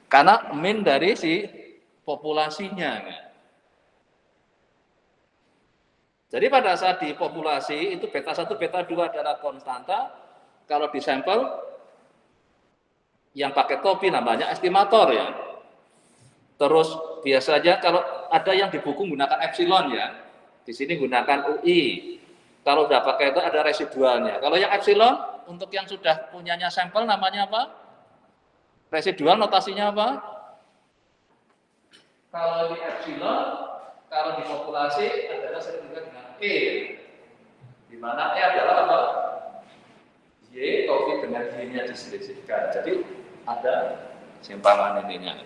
Karena min dari si populasinya kan. Jadi pada saat di populasi itu beta 1, beta 2 adalah konstanta. Kalau di sampel yang pakai topi namanya estimator ya. Terus biasanya kalau ada yang di buku menggunakan epsilon ya. Di sini gunakan UI. Kalau sudah pakai itu ada residualnya. Kalau yang epsilon untuk yang sudah punyanya sampel namanya apa? Residual notasinya apa? Kalau di epsilon, kalau di populasi adalah sertifikat dengan E, di mana E adalah apa? Y, topi dengan Y-nya diselisihkan. Jadi ada simpangan ininya.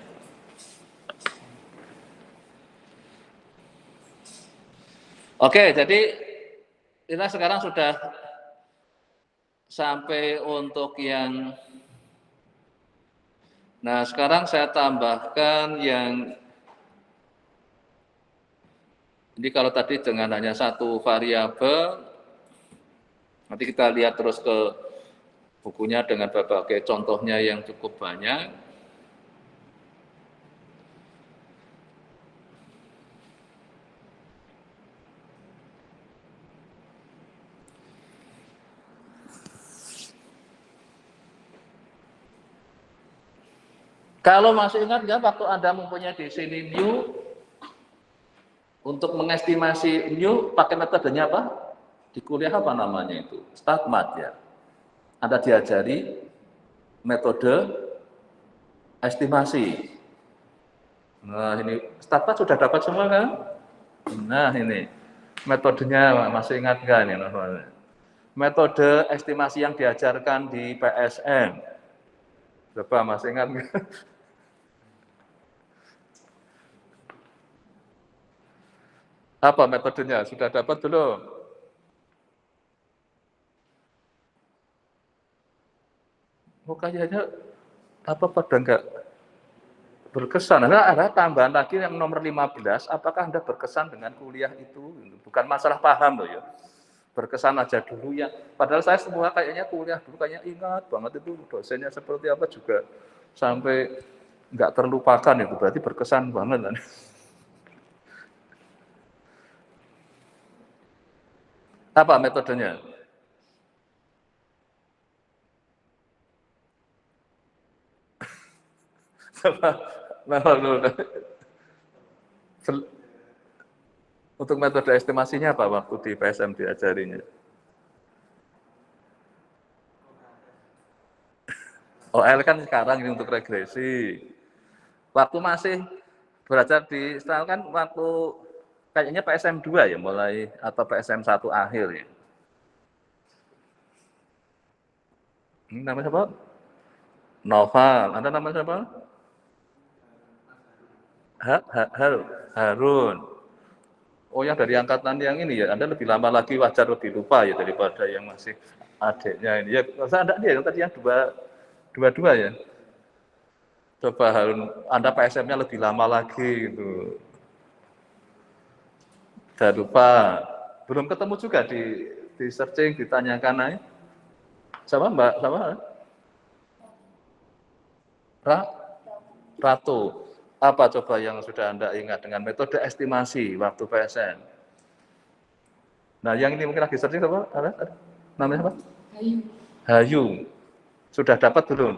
Oke, jadi kita sekarang sudah sampai untuk yang. Nah, sekarang saya tambahkan yang. Jadi kalau tadi dengan hanya satu variabel, nanti kita lihat terus ke bukunya dengan berbagai contohnya yang cukup banyak. Kalau masih ingat nggak waktu Anda mempunyai di sini new, untuk mengestimasi new pakai metodenya apa? Di kuliah apa namanya itu? Statmat ya. Anda diajari metode estimasi. Nah ini statmat sudah dapat semua kan? Nah ini metodenya masih ingat nggak ini? Metode estimasi yang diajarkan di PSN. Coba masih ingat nggak? Apa metodenya? Sudah dapat belum? Oh kayaknya apa pada enggak berkesan. Nah, ada tambahan lagi yang nomor 15, apakah Anda berkesan dengan kuliah itu? Bukan masalah paham loh ya. Berkesan aja dulu ya. Padahal saya semua kayaknya kuliah dulu kayaknya ingat banget itu dosennya seperti apa juga sampai enggak terlupakan itu. Berarti berkesan banget kan. Apa metodenya? Untuk metode estimasinya apa waktu di PSM diajarinya? OL kan sekarang ini untuk regresi. Waktu masih belajar di style kan waktu kayaknya PSM 2 ya mulai atau PSM 1 akhir ya. Namanya siapa? Noval. Anda namanya siapa? Harun. Oh yang dari angkatan yang ini ya, Anda lebih lama lagi wajar lebih lupa ya daripada yang masih adiknya ini. Ya, masa Anda dia yang tadi yang dua ya. Coba Harun, Anda PSM-nya lebih lama lagi gitu. Udah lupa. Belum ketemu juga di searching, ditanyakan aja. Sama Mbak, sama Ratu. Apa coba yang sudah Anda ingat dengan metode estimasi waktu PSN? Nah, yang ini mungkin lagi searching apa? Ada? Namanya apa? Hayu. Hayu. Sudah dapat belum?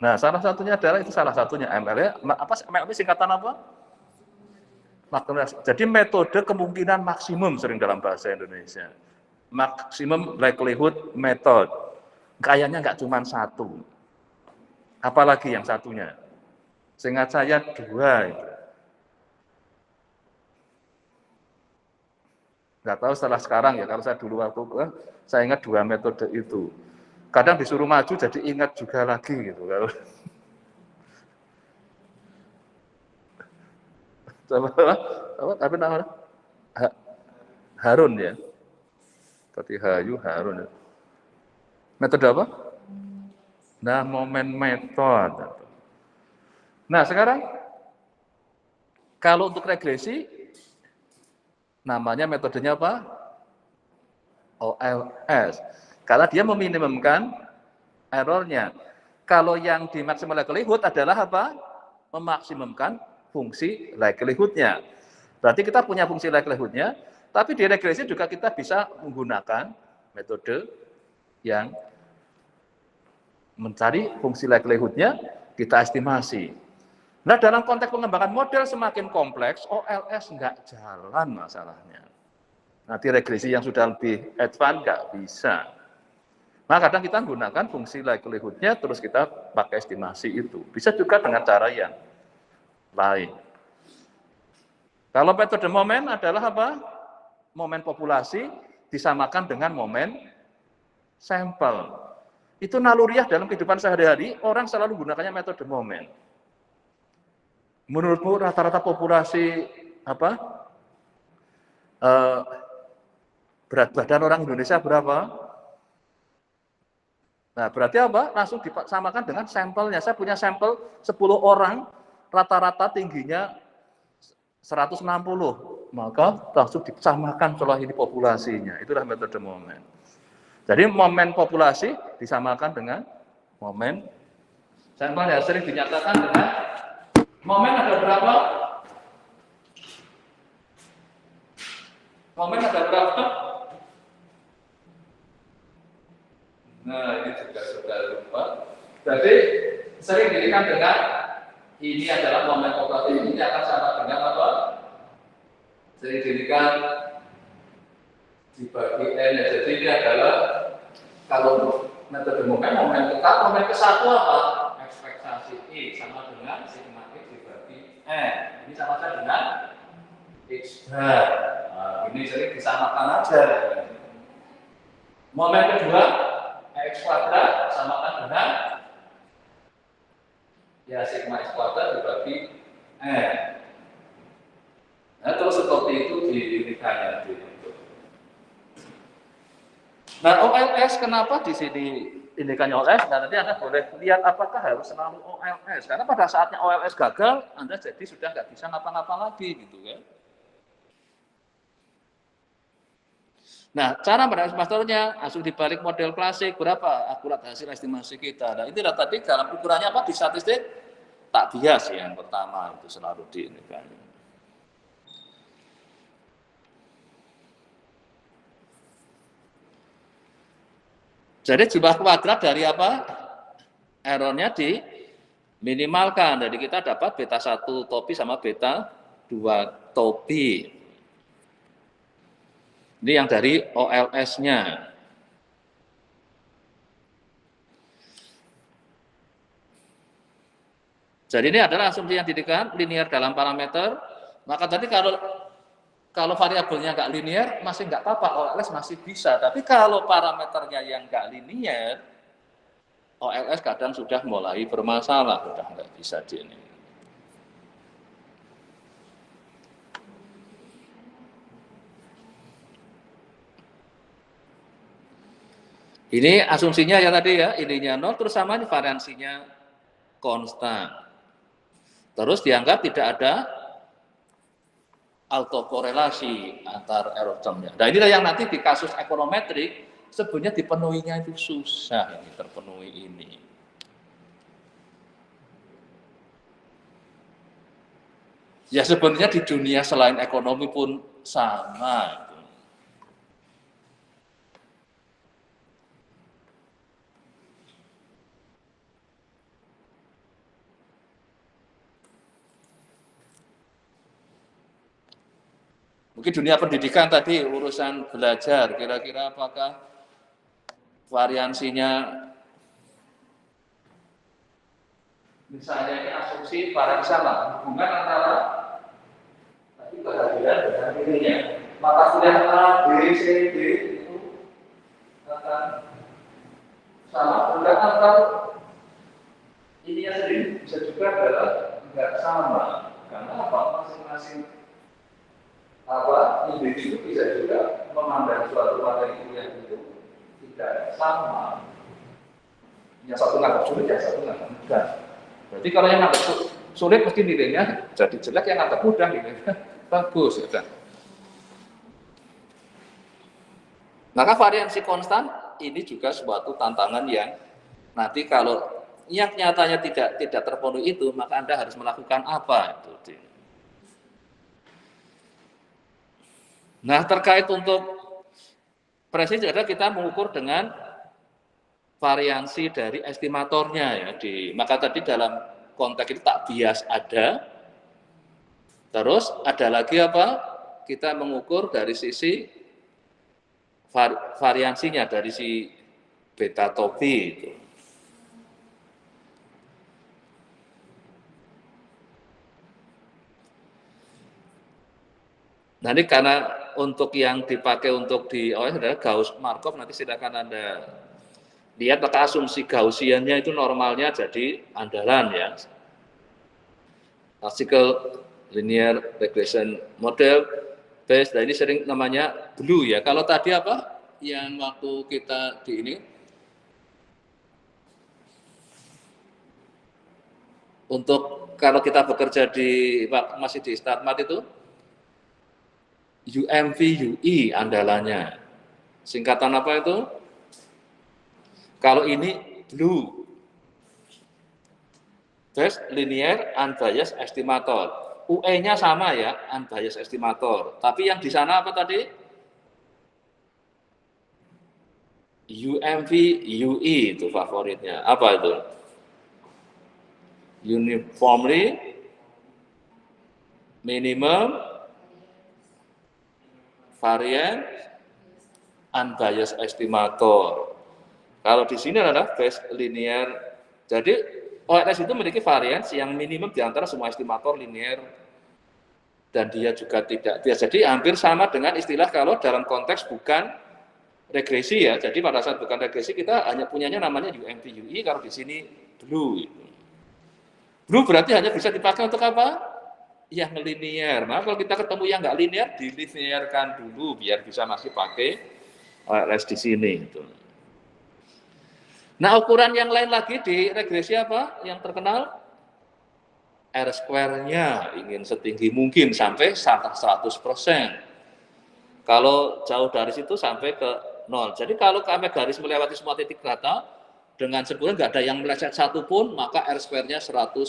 Nah, salah satunya adalah itu salah satunya ML ya. Apa ML singkatan apa? Jadi metode kemungkinan maksimum sering dalam bahasa Indonesia. Maximum likelihood method. Kayaknya nggak cuma satu. Apalagi yang satunya? Seingat saya 2. Nggak tahu setelah sekarang ya, kalau saya dulu waktu saya ingat 2 metode itu. Kadang disuruh maju jadi ingat juga lagi gitu. Apa namanya? Harun ya. Tadi Hayu Harun. Metode apa? Nah, momen metode. Nah, sekarang kalau untuk regresi namanya metodenya apa? OLS. Karena dia meminimumkan errornya. Kalau yang di maximal likelihood adalah apa? Memaksimumkan fungsi likelihood-nya. Berarti kita punya fungsi likelihood-nya, tapi di regresi juga kita bisa menggunakan metode yang mencari fungsi likelihood-nya, kita estimasi. Nah, dalam konteks pengembangan model semakin kompleks, OLS nggak jalan masalahnya. Nanti regresi yang sudah lebih advance nggak bisa. Nah, kadang kita menggunakan fungsi likelihood-nya, terus kita pakai estimasi itu. Bisa juga dengan cara yang lain. Kalau metode momen adalah apa? Momen populasi disamakan dengan momen sampel. Itu naluriah dalam kehidupan sehari-hari, orang selalu menggunakannya metode momen. Menurutmu rata-rata populasi apa? Berat badan orang Indonesia berapa? Nah, berarti apa? Langsung disamakan dengan sampelnya. Saya punya sampel 10 orang, rata-rata tingginya 160. Maka langsung disamakan setelah ini populasinya. Itulah metode momen. Jadi momen populasi disamakan dengan momen sampelnya. Sering dinyatakan dengan momen ada berapa? Momen ada berapa? Nah, ini juga sudah lupa. Jadi sering dirikan dengan ini adalah momen populasi, ini akan sama dengan apa? Sering jadikan dibagi N ya. Jadi ini adalah kalau metode momen ke satu apa? Ekspektasi I sama dengan sigma X dibagi N. Ini sama saja dengan X bar. Nah, ini sering disamakan aja. Momen kedua X kuadrat samakan dengan ya sigma X kuadrat dibagi N. Nah, terus seperti itu dirikannya. Nah, OLS kenapa di sini indikannya OLS? Nah, nanti Anda boleh lihat apakah harus selalu OLS. Karena pada saatnya OLS gagal, Anda jadi sudah nggak bisa ngapa-ngapa lagi, gitu kan. Nah, cara menemukannya langsung dibalik model klasik, berapa akurat hasil estimasi kita. Nah, itu tadi dalam ukurannya apa? Di statistik tak bias yang pertama itu selalu diindikan. Jadi jumlah kuadrat dari apa? Errornya diminimalkan. Jadi kita dapat beta 1 topi sama beta 2 topi. Ini yang dari OLS-nya. Jadi ini adalah asumsi yang didirikan linear dalam parameter. Maka tadi kalau variabelnya nggak linear, masih nggak apa-apa, OLS masih bisa. Tapi kalau parameternya yang nggak linear, OLS kadang sudah mulai bermasalah, sudah nggak bisa di ini. Ini asumsinya ya tadi ya, ininya 0, terus sama ini variansinya konstan. Terus dianggap tidak ada autokorelasi antar error termnya. Nah inilah yang nanti di kasus ekonometrik sebenarnya dipenuhinya itu susah ini terpenuhi ini. Ya sebenarnya di dunia selain ekonomi pun sama. Mungkin dunia pendidikan tadi urusan belajar, kira-kira apakah variansinya misalnya ini asumsi barang sama, hubungan antara tadi kehadiran dengan dirinya, maka kuliah A, B, C, D itu akan sama, bukan antar ininya sendiri bisa juga adalah enggak sama, karena apa masing-masing individu bisa juga memandang suatu materi kuliah itu tidak sama. Yang satu nganggap sulit, yang satu nganggap mudah. Berarti kalau yang nganggap sulit mesti nilainya jadi jelek, yang nganggap mudah nilainya bagus. Ya. Maka variansi konstan ini juga suatu tantangan yang nanti kalau yang nyatanya tidak terpenuhi itu, maka Anda harus melakukan apa itu. Nah, terkait untuk presisi adalah kita mengukur dengan variansi dari estimatornya ya. Maka tadi dalam konteks itu tak bias ada. Terus ada lagi apa? Kita mengukur dari sisi variansinya dari si beta topi itu. Nah ini karena untuk yang dipakai untuk di OS adalah Gauss-Markov, nanti silakan Anda lihat maka asumsi Gaussiannya itu normalnya jadi andalan ya. Classical linear regression model based, nah ini sering namanya blue ya. Kalau tadi apa yang waktu kita di ini untuk kalau kita bekerja di masih di StatMat itu UMV UI andalannya. Singkatan apa itu? Kalau ini blue. Terus linear unbiased estimator. UE-nya sama ya, unbiased estimator. Tapi yang di sana apa tadi? UMV UI itu favoritnya. Apa itu? Uniformly minimum variance unbiased estimator. Kalau di sini adalah based linear. Jadi OLS itu memiliki variance yang minimum di antara semua estimator linear dan dia juga tidak bias. Jadi hampir sama dengan istilah kalau dalam konteks bukan regresi ya. Jadi pada saat bukan regresi kita hanya punyanya namanya UMP UI, kalau di sini blue. Blue berarti hanya bisa dipakai untuk apa? Yang linear. Nah kalau kita ketemu yang nggak linear, dilinearkan dulu biar bisa masih pakai OLS di sini. Nah ukuran yang lain lagi di regresi apa? Yang terkenal R-square-nya ingin setinggi mungkin sampai 100%. Kalau jauh dari situ sampai ke 0. Jadi kalau kami garis melewati semua titik data, dengan sempurna nggak ada yang meleset satu pun, maka R-square-nya 100%.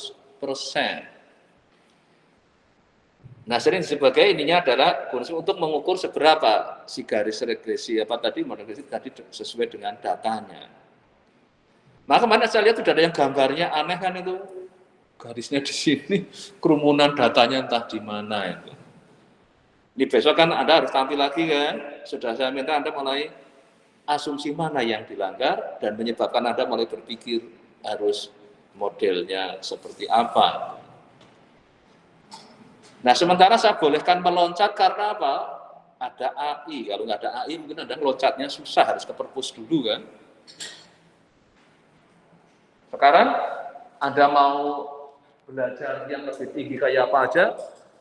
Nah sering sebagai ininya adalah untuk mengukur seberapa si garis regresi apa tadi model regresi tadi sesuai dengan datanya. Maka kemarin saya lihat sudah ada yang gambarnya aneh kan itu, garisnya di sini, kerumunan datanya entah di mana itu. Ini besok kan Anda harus tampil lagi kan, sudah saya minta Anda mulai asumsi mana yang dilanggar dan menyebabkan Anda mulai berpikir harus modelnya seperti apa. Nah sementara saya bolehkan meloncat karena apa? Ada AI, kalau nggak ada AI mungkin Anda meloncatnya susah, harus ke perpus dulu kan. Sekarang Anda mau belajar yang lebih tinggi kayak apa aja,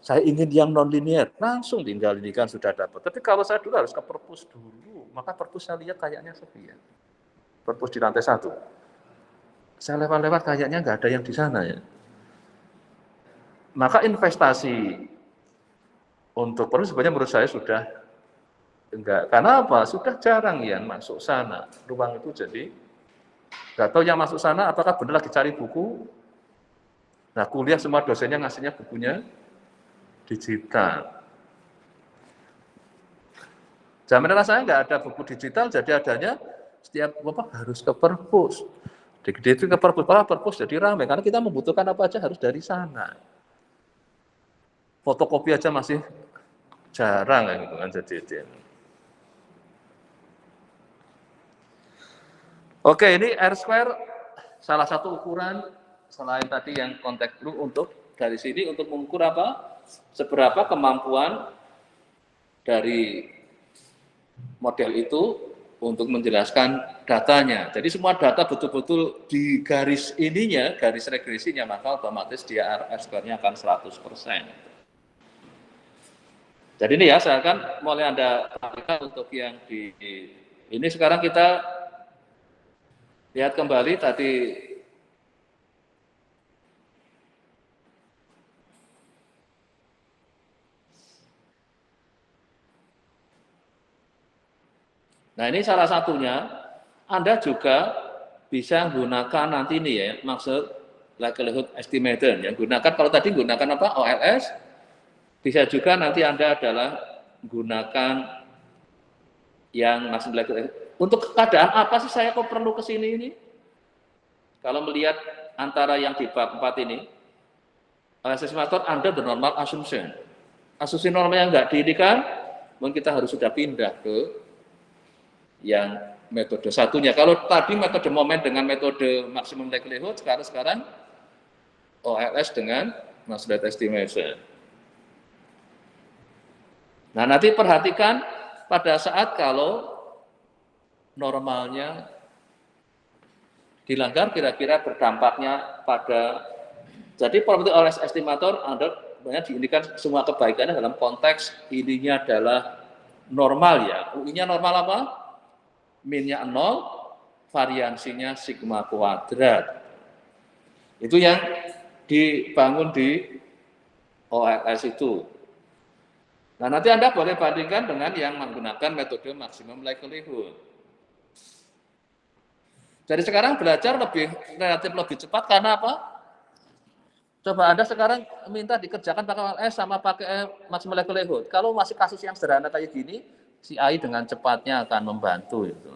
saya ingin yang non-linear, langsung tinggal ini kan sudah dapat. Tapi kalau saya dulu harus ke perpus dulu, maka perpus saya lihat kayaknya sepi ya. Perpus di lantai 1. Saya lewat-lewat kayaknya nggak ada yang di sana ya. Maka investasi untuk perpus sebenarnya menurut saya sudah enggak. Karena apa? Sudah jarang yang masuk sana. Ruang itu jadi nggak tahu yang masuk sana apakah benar lagi cari buku. Nah kuliah semua dosennya ngasihnya bukunya digital. Zaman saya nggak ada buku digital, jadi adanya setiap harus ke perpus. Di itu ke perpus jadi ramai karena kita membutuhkan apa aja harus dari sana. Fotokopi aja masih jarang gitu kan jadi. Oke, ini R-square salah satu ukuran selain tadi yang kontak blue untuk dari sini untuk mengukur apa? Seberapa kemampuan dari model itu untuk menjelaskan datanya. Jadi semua data betul-betul di garis ininya, garis regresinya, maka otomatis dia R-square-nya akan 100%. Jadi ini ya, saya akan mulai Anda tampilkan untuk yang di ini sekarang kita lihat kembali tadi. Nah ini salah satunya, Anda juga bisa menggunakan nanti ini ya, maksud likelihood estimator. Yang gunakan, kalau tadi gunakan apa? OLS, bisa juga nanti Anda adalah menggunakan yang maksud likelihood. Untuk keadaan apa sih saya kok perlu ke sini ini? Kalau melihat antara yang di bab 4 ini, OLS estimator under the normal assumption. Asumsi normal yang enggak diindikan, mungkin kita harus sudah pindah ke yang metode satunya. Kalau tadi metode moment dengan metode maximum likelihood, sekarang OLS dengan mass estimation. Nah, nanti perhatikan pada saat kalau normalnya dilanggar, kira-kira berdampaknya pada, jadi probability OLS estimator Anda banyak diindikan semua kebaikannya dalam konteks ininya adalah normal ya. UI-nya normal apa? Min-nya 0, variansinya sigma kuadrat. Itu yang dibangun di OLS itu. Nah, nanti Anda boleh bandingkan dengan yang menggunakan metode maximum likelihood. Jadi sekarang belajar relatif lebih cepat karena apa? Coba Anda sekarang minta dikerjakan pakai OLS sama pakai maximum likelihood. Kalau masih kasus yang sederhana kayak gini, si AI dengan cepatnya akan membantu itu.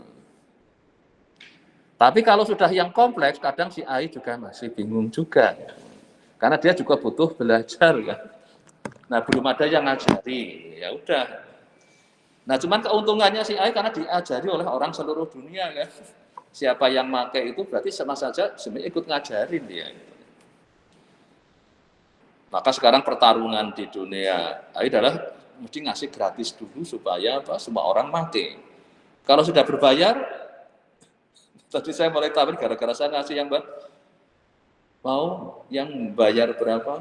Tapi kalau sudah yang kompleks, kadang si AI juga masih bingung juga. Karena dia juga butuh belajar kan. Nah, belum ada yang ngajari. Ya udah. Nah, cuman keuntungannya si A karena diajari oleh orang seluruh dunia kan. Siapa yang pakai itu berarti sama saja sebenarnya ikut ngajarin dia. Maka sekarang pertarungan di dunia adalah mesti ngasih gratis dulu supaya apa? Semua orang pakai. Kalau sudah berbayar, tadi saya mulai tawarin gara-gara saya ngasih yang mau yang bayar berapa?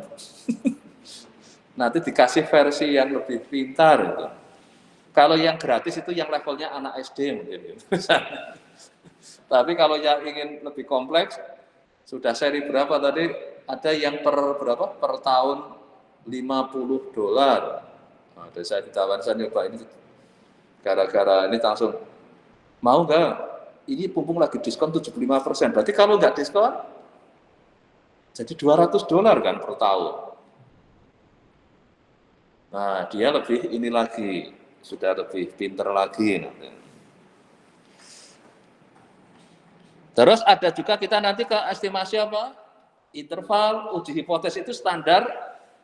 Nanti dikasih versi yang lebih pintar itu. Kalau yang gratis itu yang levelnya anak SD mungkin. Tapi kalau yang ingin lebih kompleks, sudah seri berapa tadi? Ada yang per berapa? Per tahun $50. Nah, dari saya ditawarin, saya nyoba ini gara-gara ini langsung mau nggak? Ini pumpung lagi diskon 75%. Berarti kalau nggak diskon, jadi $200 kan per tahun. Nah, dia lebih ini lagi, sudah lebih pinter lagi. Terus ada juga kita nanti ke estimasi apa? Interval, uji hipotesis itu standar.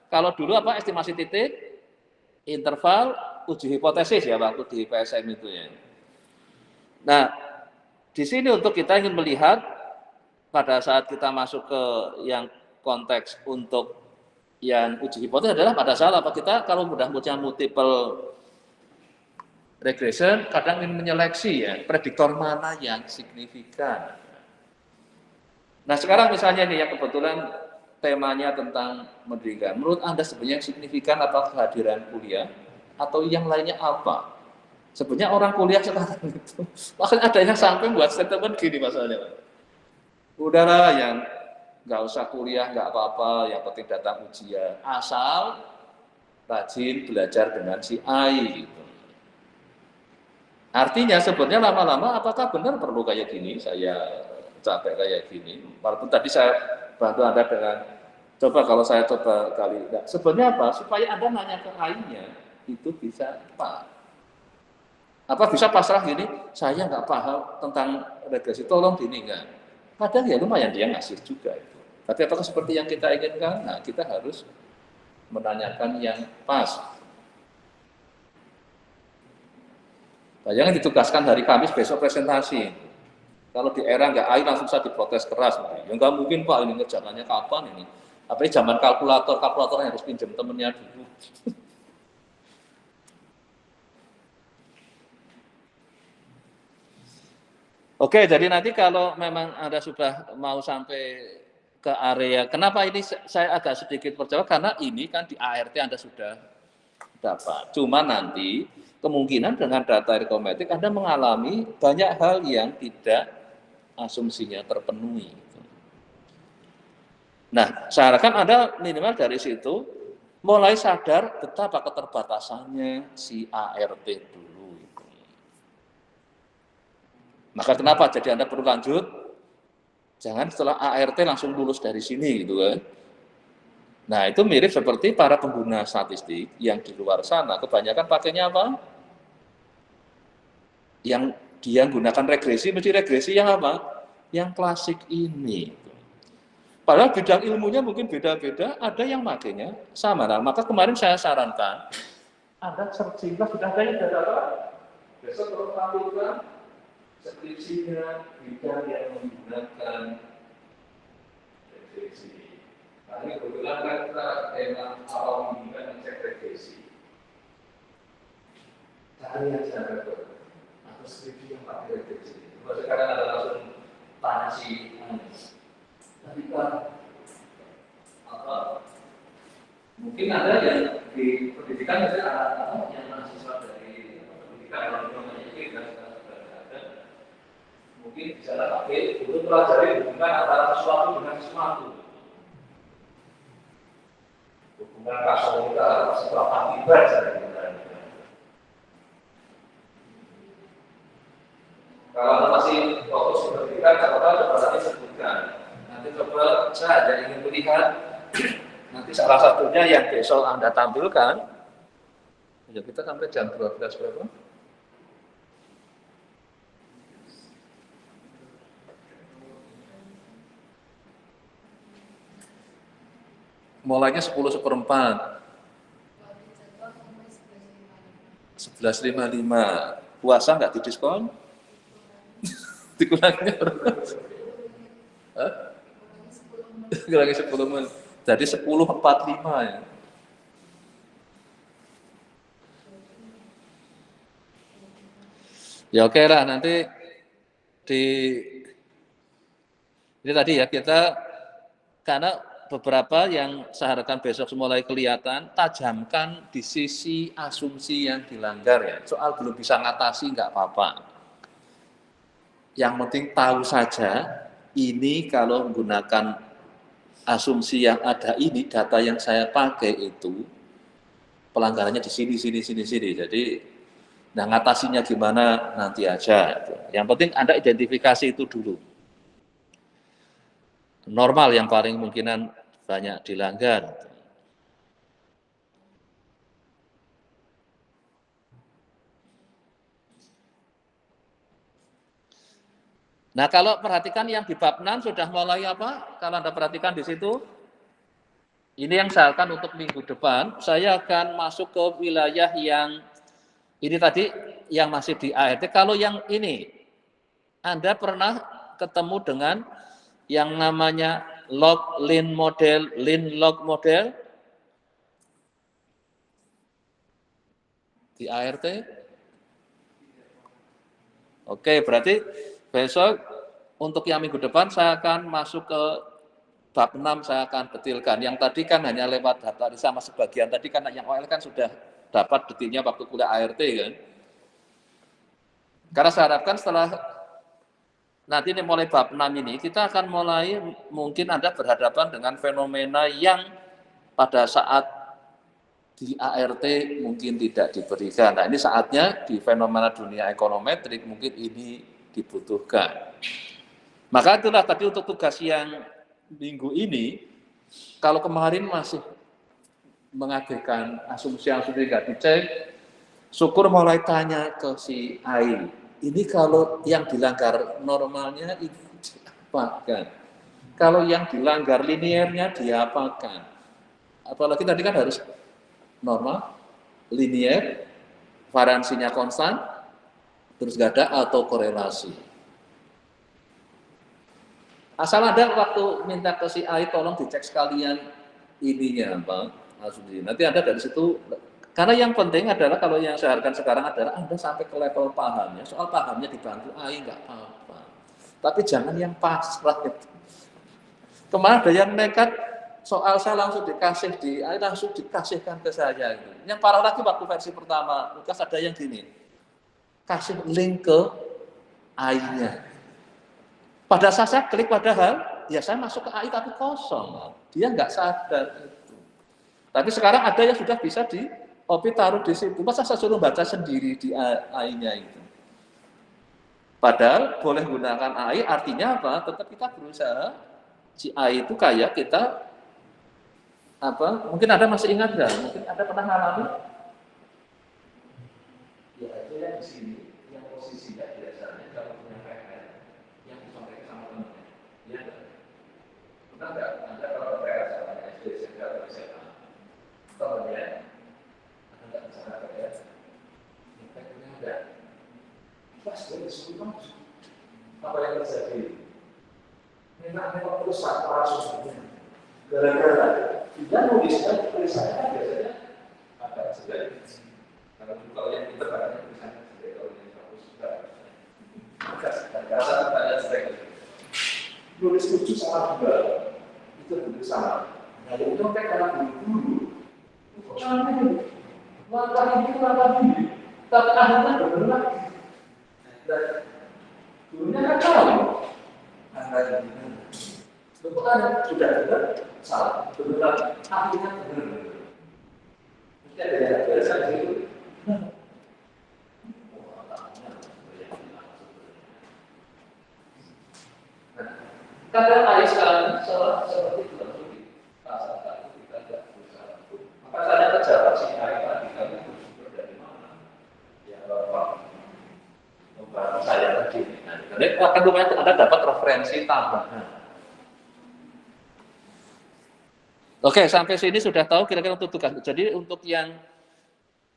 Kalau dulu apa? Estimasi titik, interval, uji hipotesis ya waktu di PSM itu ya. Nah, di sini untuk kita ingin melihat pada saat kita masuk ke yang konteks untuk yang uji hipotesis adalah pada saat apa kita kalau sudah punya multiple regression kadang ingin menyeleksi ya prediktor mana yang signifikan. Nah sekarang misalnya nih yang kebetulan temanya tentang pendidikan, menurut Anda sebenarnya yang signifikan apa kehadiran kuliah atau yang lainnya apa? Sebenarnya orang kuliah sekarang itu, bahkan ada yang sampai buat statement gini masalahnya. Udahlah yang nggak usah kuliah, nggak apa-apa, yang penting datang ujian, asal rajin belajar dengan si AI. Gitu. Artinya sebenarnya lama-lama apakah benar perlu kayak gini, saya capek kayak gini, walaupun tadi saya bantu Anda dengan, coba kalau saya coba kali, nah, sebenarnya apa, supaya Anda nanya ke AI-nya, itu bisa apa bisa pasrah gini, saya nggak paham tentang regresi, tolong ini enggak. Padahal ya lumayan dia ngasih juga itu. Tapi apakah seperti yang kita inginkan? Nah, kita harus menanyakan yang pas. Jangan ditugaskan hari Kamis besok presentasi. Kalau di era nggak AI langsung saya diprotes keras. Ya nggak mungkin Pak, ini ngerjakannya kapan ini? Apalagi zaman kalkulator yang harus pinjam temennya dulu. Oke, jadi nanti kalau memang Anda sudah mau sampai ke area, kenapa ini saya agak sedikit percaya, karena ini kan di ART Anda sudah dapat. Cuma nanti kemungkinan dengan data aritmetik Anda mengalami banyak hal yang tidak asumsinya terpenuhi. Nah, seharusnya Anda minimal dari situ mulai sadar betapa keterbatasannya si ART dulu. Maka kenapa? Jadi Anda perlu lanjut, jangan setelah ART langsung lulus dari sini gitu kan. Nah itu mirip seperti para pengguna statistik yang di luar sana, kebanyakan pakainya apa? Yang dia gunakan regresi, mesti regresi yang apa? Yang klasik ini. Padahal bidang ilmunya mungkin beda-beda, ada yang makainya sama. Nah, maka kemarin saya sarankan, Anda searching-lah, sudah ada yang data apa? Besok perlu tampilkan skripsinya bidang yang menggunakan regresi. Nah, ini kebetulan kan kita tema awal minggu kan cek regresi. Cari yang cara atau skripsi yang pakai regresi. Sekarang ada langsung tanya si tapi kan apa? Mungkin ada yang di pendidikan ada anak-anak yang mahasiswa dari pendidikan yang namanya kita mungkin bisa pakai untuk pelajari hubungan antara sesuatu dengan sesuatu. Hubungan kausalitas sebab akibat dari hubungan. Kalau masih fokus pendidikan, coba nanti sebutkan. Nanti coba saya ingin melihat nanti salah satunya yang besok Anda tampilkan. Ya kita sampai jam 12 berapa? Mulainya 10:04. 11.55. Puasa nggak didiskon? Dikurangi berapa? Hah? Kurangi 10 menit. Jadi 10.45 ya. Ya oke lah, nanti di ini tadi ya kita, karena beberapa yang seharusnya besok mulai kelihatan, tajamkan di sisi asumsi yang dilanggar ya. Soal belum bisa ngatasi nggak apa-apa. Yang penting tahu saja, ini kalau menggunakan asumsi yang ada ini, data yang saya pakai itu, pelanggarannya di sini, sini, sini, sini. Jadi, nah ngatasinya gimana nanti aja. Yang penting Anda identifikasi itu dulu. Normal yang paling mungkinan banyak dilanggar. Nah, kalau perhatikan yang di bab 6 sudah mulai apa? Kalau Anda perhatikan di situ, ini yang saya akan untuk minggu depan, saya akan masuk ke wilayah yang ini tadi yang masih di ART. Kalau yang ini, Anda pernah ketemu dengan yang namanya log lin model, lin log model di ART? Oke, berarti besok untuk yang minggu depan saya akan masuk ke bab 6, saya akan detailkan. Yang tadi kan hanya lewat data sama sebagian. Tadi kan yang OL kan sudah dapat detailnya waktu kuliah ART kan. Karena saya harapkan setelah nanti ini mulai bab 6 ini, kita akan mulai mungkin Anda berhadapan dengan fenomena yang pada saat di ART mungkin tidak diberikan. Nah ini saatnya di fenomena dunia ekonometrik mungkin ini dibutuhkan. Maka itulah tadi untuk tugas yang minggu ini, kalau kemarin masih mengabaikan asumsi-asumsi nggak dicek, syukur mulai tanya ke si AI, ini kalau yang dilanggar normalnya itu diapakan? Kalau yang dilanggar liniernya diapakan? Apalagi tadi kan harus normal, linier, variansinya konstan, terus nggak ada atau korelasi. Asal ada waktu minta ke si AI, tolong dicek sekalian ininya, Bang. Asumsi. Nanti Anda dari situ, karena yang penting adalah kalau yang saya harapkan sekarang adalah Anda sampai ke level pahamnya. Soal pahamnya dibantu AI nggak apa-apa. Tapi jangan yang pasrah itu. Kemarin ada yang nekat, soal saya langsung dikasih di AI, langsung dikasihkan ke saya. Yang parah lagi waktu versi pertama, Lukas ada yang gini, kasih link ke AI-nya. Pada saat saya klik padahal, ya saya masuk ke AI tapi kosong. Dia nggak sadar itu. Tapi sekarang ada yang sudah bisa di OP taruh di situ. Masa saya suruh baca sendiri di AI-nya itu. Padahal boleh gunakan AI, artinya apa? Tetap kita berusaha. Si AI itu kayak kita, apa? Mungkin Anda masih ingat nggak? Mungkin Anda pernah ngalami? Ya, itu yang di sini, yang posisinya biasanya kalau punya PR, yang disampaikan sama temannya. Ya, pernah nggak? Anda kalau PR sama SD, SMP, atau SMA, temannya, Anda nggak bisa PR, impactnya ada. Pas dari sebelum apa yang terjadi? Memang perusahaan para sosialnya. Gara-gara tidak nulisnya tulisannya kan biasanya agak sedikit. Kalau yang kita barangnya tulisannya sedikit, kalau yang bagus juga agak sedikit. Karena kita sedikit. Nulis lucu salah juga, itu betul salah. Nah yang itu kayak karena guru-guru, caranya ini, langkah ini, tapi akhirnya benar. Dan gurunya kan tahu. Angka ini betul sudah benar salah, benar akhirnya benar. Mesti ada yang biasa di situ. Kadang AI sekarang salah seperti itu langsung dipasarkan kita tidak berusaha. Maka saya pejabat si AI tadi kami bersumber dari mana? Ya Bapak membantu saya tadi. Jadi akan rupanya Anda dapat referensi tambahan. Oke, sampai sini sudah tahu kira-kira untuk tugas. Jadi untuk yang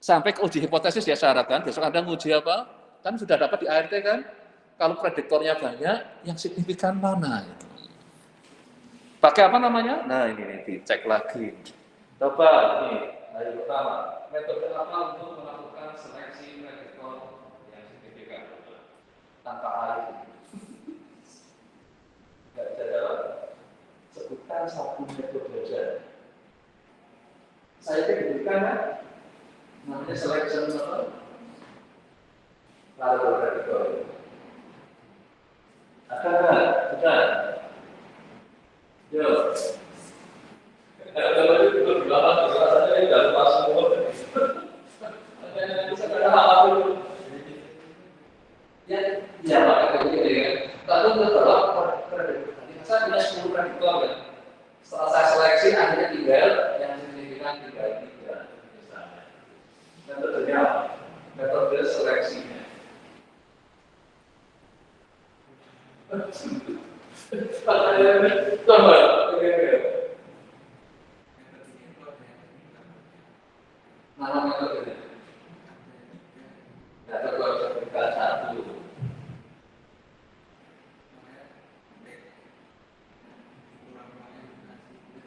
Sampai ke uji hipotesis ya syaratkan, besok Anda nguji apa? Kan sudah dapat di ART kan? Kalau prediktornya banyak, yang signifikan mana? Pakai apa namanya? Nah ini nih, dicek lagi. Coba ini, hari pertama. Metode apa untuk melakukan seleksi prediktor yang signifikan? Tanpa air. Tidak bisa jawab. Sebutkan satu metode saja. Saya diberikan kan? Namanya selection apa? Lalu prediktor. Ada nggak? Sudah. Yo. Kalau itu berapa? Rasanya ini udah lupa semua. Ada yang bisa kita apa dulu? Ya, ya pakai begini ya. Lalu terus saya punya 10 prediktor ya. Setelah saya seleksi akhirnya tinggal yang signifikan tinggal 3 misalnya. Metodenya apa? Metode seleksinya. Coba, nama metodenya. Ya, coba sebutkan satu.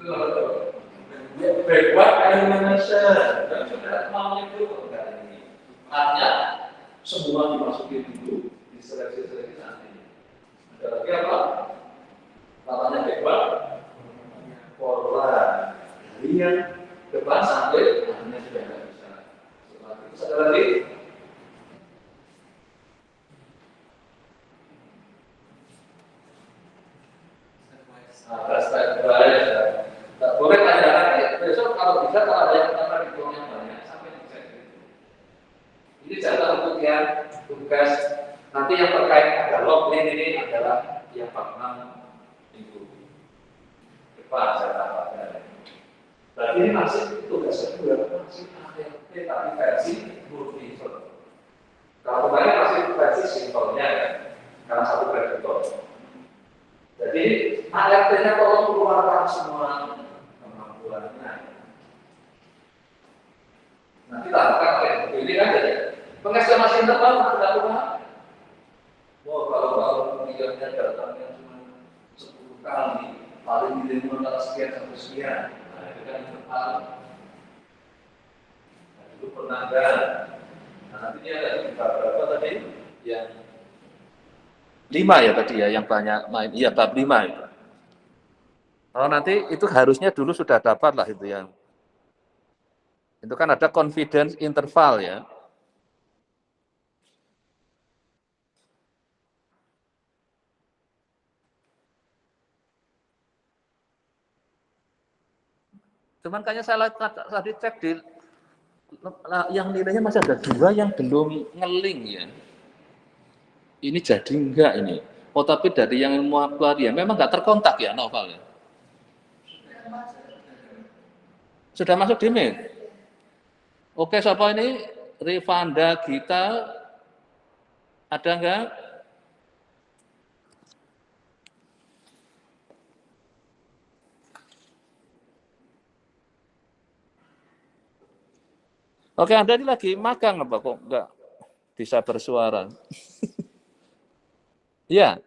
Itu backward elimination. Dan sudah mau itu artinya semua dimasukin dulu di seleksi nanti. Ada lagi apa? Namanya backward forward. Dari yang depan sampai akhirnya sudah tidak bisa. Setelah itu ada lagi. Ada stepwise. Tak boleh tanya lagi. Besok kalau bisa kalau ada yang pertama hitungnya banyak sampai dicek. Ini jatah untuk yang tugas nanti yang terkait ada login ini adalah yang 46 minggu depan saya tambahkan. Berarti ini masih tugas kedua masih ART tapi versi multiple. Kalau kemarin masih versi simpelnya ya, karena satu prediktor. Jadi ART-nya tolong keluarkan semua kemampuannya. Nanti tambahkan oleh ini kan ya. Pengestimasi interval tidak pernah. Wah kalau kemudiannya datangnya cuma 10 kali, paling di 5 sekian sampai sekian. Nah itu kan interval. Nah itu pernah kan. Nah nanti dia ada berapa tadi? Yang 5 ya tadi ya, yang banyak main. Iya bab 5 itu. Oh nanti itu harusnya dulu sudah dapat lah itu yang. Itu kan ada confidence interval ya. Cuman kayaknya saya tadi cek di yang nilainya masih ada 2 yang belum ngeling ya. Ini jadi enggak ini? Oh tapi dari yang ilmu akuarium memang nggak terkontak ya Noval ya? Sudah masuk di mail? Oke siapa ini? Rivanda Gita ada enggak? Oke Anda ini lagi magang apa kok enggak bisa bersuara? Iya.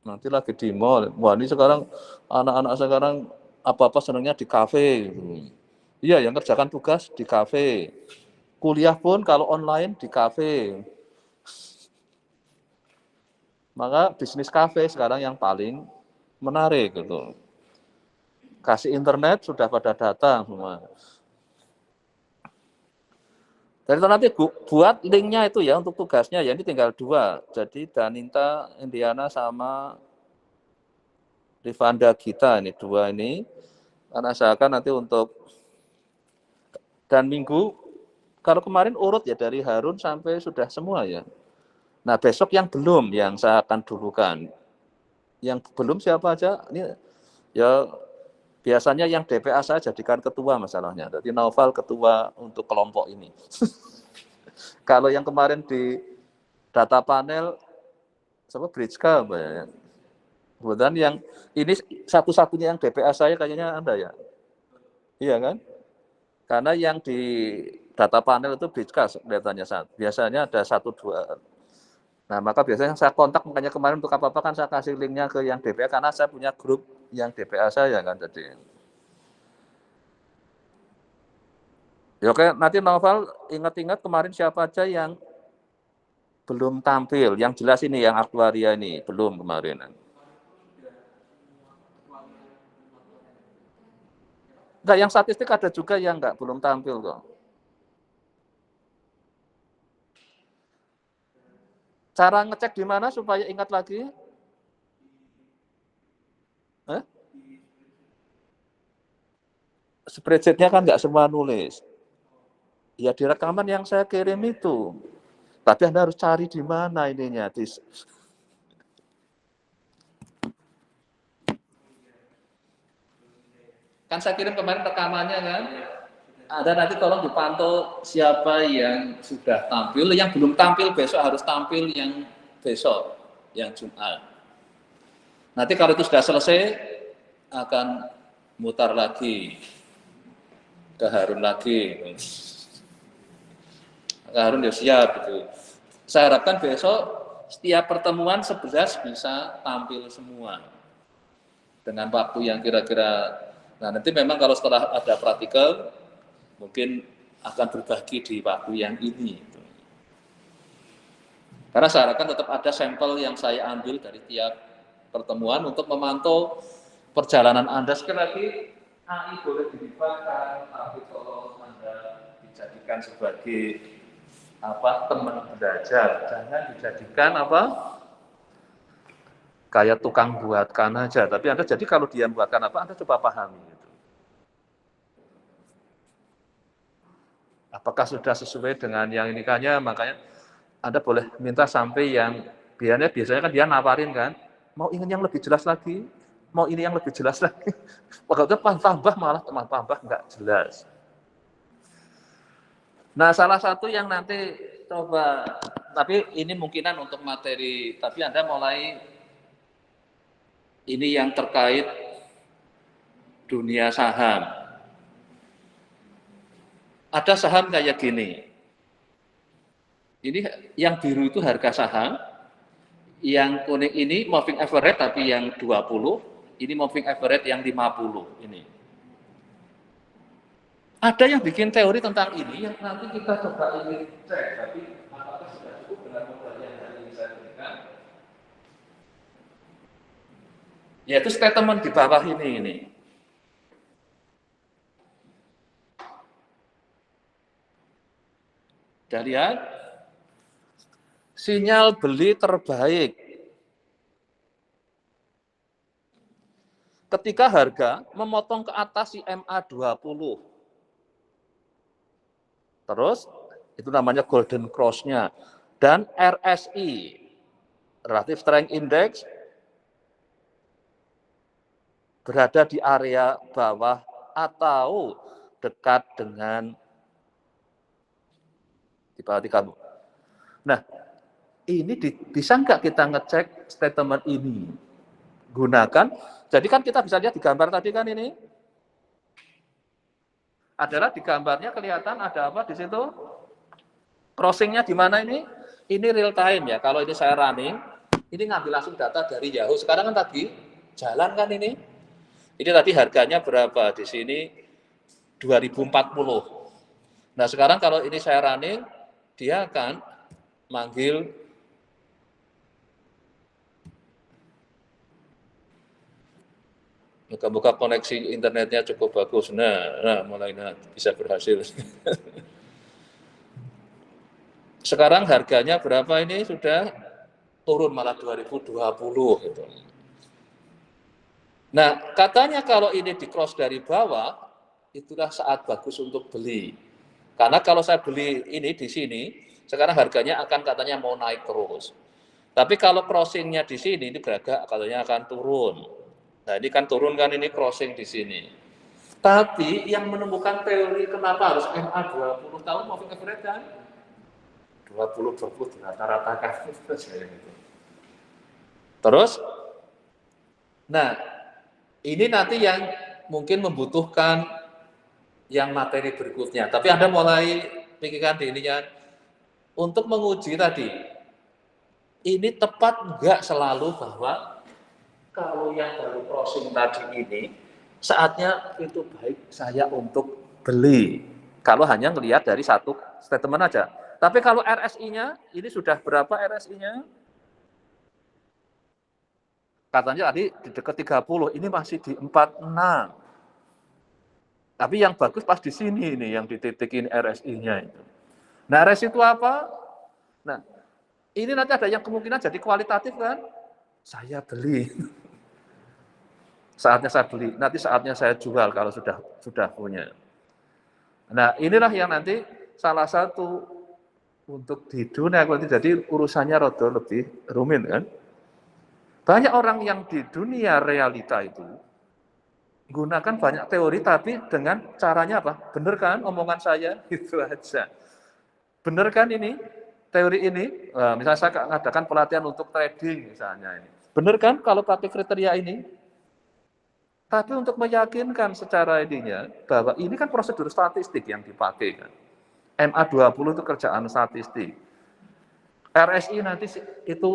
Nanti lagi di mall. Wah ini sekarang anak-anak sekarang apa-apa senangnya di kafe. Iya yang kerjakan tugas di kafe. Kuliah pun kalau online di kafe. Maka bisnis kafe sekarang yang paling menarik gitu. Kasih internet sudah pada datang semua. Dan itu nanti buat linknya itu ya untuk tugasnya ya ini tinggal 2. Jadi Daninta Indiana sama Rivanda Gita ini 2 ini. Karena asalkan nanti untuk dan minggu kalau kemarin urut ya dari Harun sampai sudah semua ya. Nah besok yang belum yang saya akan dulukan. Yang belum siapa aja ini ya biasanya yang DPA saya jadikan ketua masalahnya. Jadi Noval ketua untuk kelompok ini. Kalau yang kemarin di data panel sama Bridgeka ya. Kemudian yang ini satu-satunya yang DPA saya kayaknya Anda ya. Iya kan? Karena yang di data panel itu kelihatannya biasanya ada 1, 2. Nah, maka biasanya saya kontak, makanya kemarin untuk apa-apa kan saya kasih linknya ke yang DPA, karena saya punya grup yang DPA saya kan. Jadi ya oke, nanti Novel ingat-ingat kemarin siapa aja yang belum tampil, yang jelas ini yang aktuaria ini belum kemarin. Enggak, yang statistik ada juga yang enggak belum tampil kok. Cara ngecek di mana supaya ingat lagi? Spreadsheet-nya kan nggak semua nulis. Ya di rekaman yang saya kirim itu. Tapi Anda harus cari di mana ininya. Kan saya kirim kemarin rekamannya kan. Ada nanti tolong dipantau siapa yang sudah tampil, yang belum tampil besok harus tampil yang besok, yang Jumat. Nanti kalau itu sudah selesai, akan mutar lagi ke Harun lagi. Harun ya siap gitu. Saya harapkan besok setiap pertemuan 11 bisa tampil semua dengan waktu yang kira-kira. Nah, nanti memang kalau setelah ada praktikal mungkin akan berbagi di waktu yang ini. Karena saya harapkan tetap ada sampel yang saya ambil dari tiap pertemuan untuk memantau perjalanan Anda. Sekali lagi, AI boleh dilibatkan, tapi tolong Anda dijadikan sebagai teman belajar, jangan dijadikan kayak tukang buatkan aja. Tapi Anda jadi kalau dia buatkan Anda coba pahami. Gitu. Apakah sudah sesuai dengan yang ini kayaknya, makanya Anda boleh minta sampai yang biasanya kan dia nawarin kan, mau ingin yang lebih jelas lagi, mau ini yang lebih jelas lagi. Pokoknya tambah malah tambah nggak jelas. Nah, salah satu yang nanti coba, tapi ini mungkinan untuk materi, tapi Anda mulai ini yang terkait dunia saham. Ada saham kayak gini. Ini yang biru itu harga saham, yang kuning ini moving average tapi yang 20, ini moving average yang 50 ini. Ada yang bikin teori tentang ini yang nanti kita coba ingin cek, tapi apakah sudah cukup dengan modal yang hari ini saya berikan? Yaitu statement di bawah ini. Sudah lihat? Sinyal beli terbaik. Ketika harga memotong ke atas si MA20. Terus, itu namanya golden cross-nya. Dan RSI, Relative Strength Index, berada di area bawah atau dekat dengan di bawah 30. Nah, ini bisa nggak kita ngecek statement ini? Gunakan, jadi kan kita bisa lihat di gambar tadi kan ini, adalah di gambarnya kelihatan ada apa di situ? Crossingnya di mana ini? Ini real time ya, kalau ini saya running, ini ngambil langsung data dari Yahoo. Sekarang kan tadi jalan kan ini. Ini tadi harganya berapa? Di sini 2040. Nah, sekarang kalau ini saya running, dia akan manggil moga-moga koneksi internetnya cukup bagus. Nah mulai bisa berhasil. Sekarang harganya berapa ini? Sudah turun malah 2020 gitu. Nah, katanya kalau ini di cross dari bawah, itulah saat bagus untuk beli. Karena kalau saya beli ini di sini, sekarang harganya akan katanya mau naik terus. Tapi kalau crossingnya di sini, ini beragak katanya akan turun. Nah, ini kan turun kan ini crossing di sini. Tapi yang menemukan teori kenapa harus MA 20 tahun moving average kan? 20 rata-rata kan. Terus, nah ini nanti yang mungkin membutuhkan yang materi berikutnya. Tapi Anda mulai pikirkan di ininya untuk menguji tadi. Ini tepat enggak selalu bahwa kalau yang baru closing tadi ini saatnya itu baik saya untuk beli. Kalau hanya melihat dari satu statement aja. Tapi kalau RSI-nya, ini sudah berapa RSI-nya? Katanya tadi di dekat 30, ini masih di 46. Tapi yang bagus pas di sini ini, yang dititikin RSI-nya itu. Nah, RSI itu apa? Nah, ini nanti ada yang kemungkinan jadi kualitatif kan? Saya beli. Saatnya saya beli, nanti saatnya saya jual kalau sudah punya. Nah, inilah yang nanti salah satu untuk di dunia, jadi urusannya rada lebih rumit kan? Banyak orang yang di dunia realita itu gunakan banyak teori, tapi dengan caranya apa? Bener kan omongan saya? Itu aja. Bener kan ini? Teori ini? Misalnya saya mengadakan pelatihan untuk trading misalnya ini. Bener kan kalau pakai kriteria ini? Tapi untuk meyakinkan secara ininya, bahwa ini kan prosedur statistik yang dipakai kan. MA20 itu kerjaan statistik. RSI nanti itu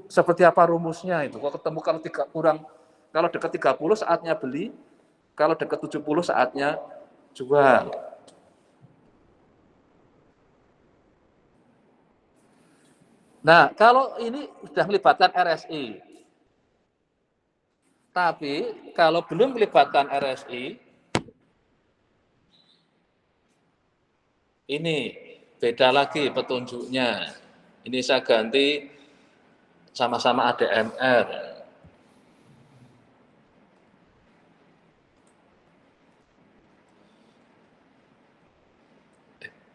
seperti apa rumusnya itu. Kalau ketemu kalau dekat 30 saatnya beli, kalau dekat 70 saatnya jual. Nah, kalau ini sudah melibatkan RSI. Tapi kalau belum melibatkan RSI, ini beda lagi petunjuknya. Ini saya ganti sama-sama ADMR.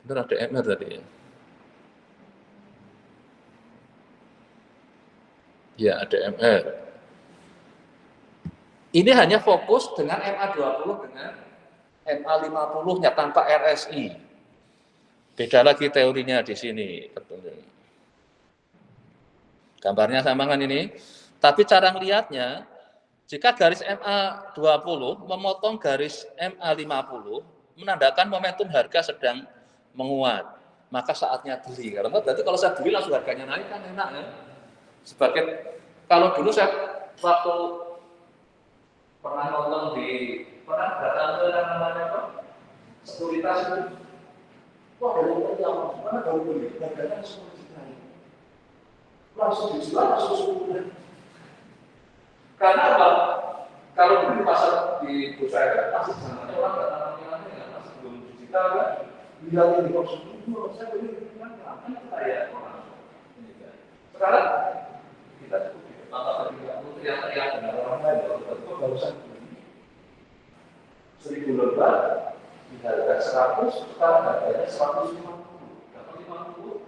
Benar ADMR tadi ya? Ya, ADMR. Ini hanya fokus dengan MA20 dengan MA50-nya tanpa RSI. Beda lagi teorinya di sini. Gambarnya sama kan ini. Tapi cara ngelihatnya, jika garis MA20 memotong garis MA50, menandakan momentum harga sedang menguat. Maka saatnya beli. Karena berarti kalau saya beli langsung harganya naik kan enak ya. Sebagai kalau dulu saya waktu pernah nonton pernah datang ke namanya apa? Sekuritas itu. Wah, baru beli, harganya langsung dijual, langsung sudah. Karena apa? Kalau dulu di pasar di bursa itu masih zamannya orang nggak tanam ya, masih belum digital kan. Bilang ini kok sebelum saya beli kan kita ya orang. Sekarang kita cukup maka terlihat teriak dengan orang lain itu barusan beli 1.000 lembar di harga 100, sekarang harganya 150, dapat 50.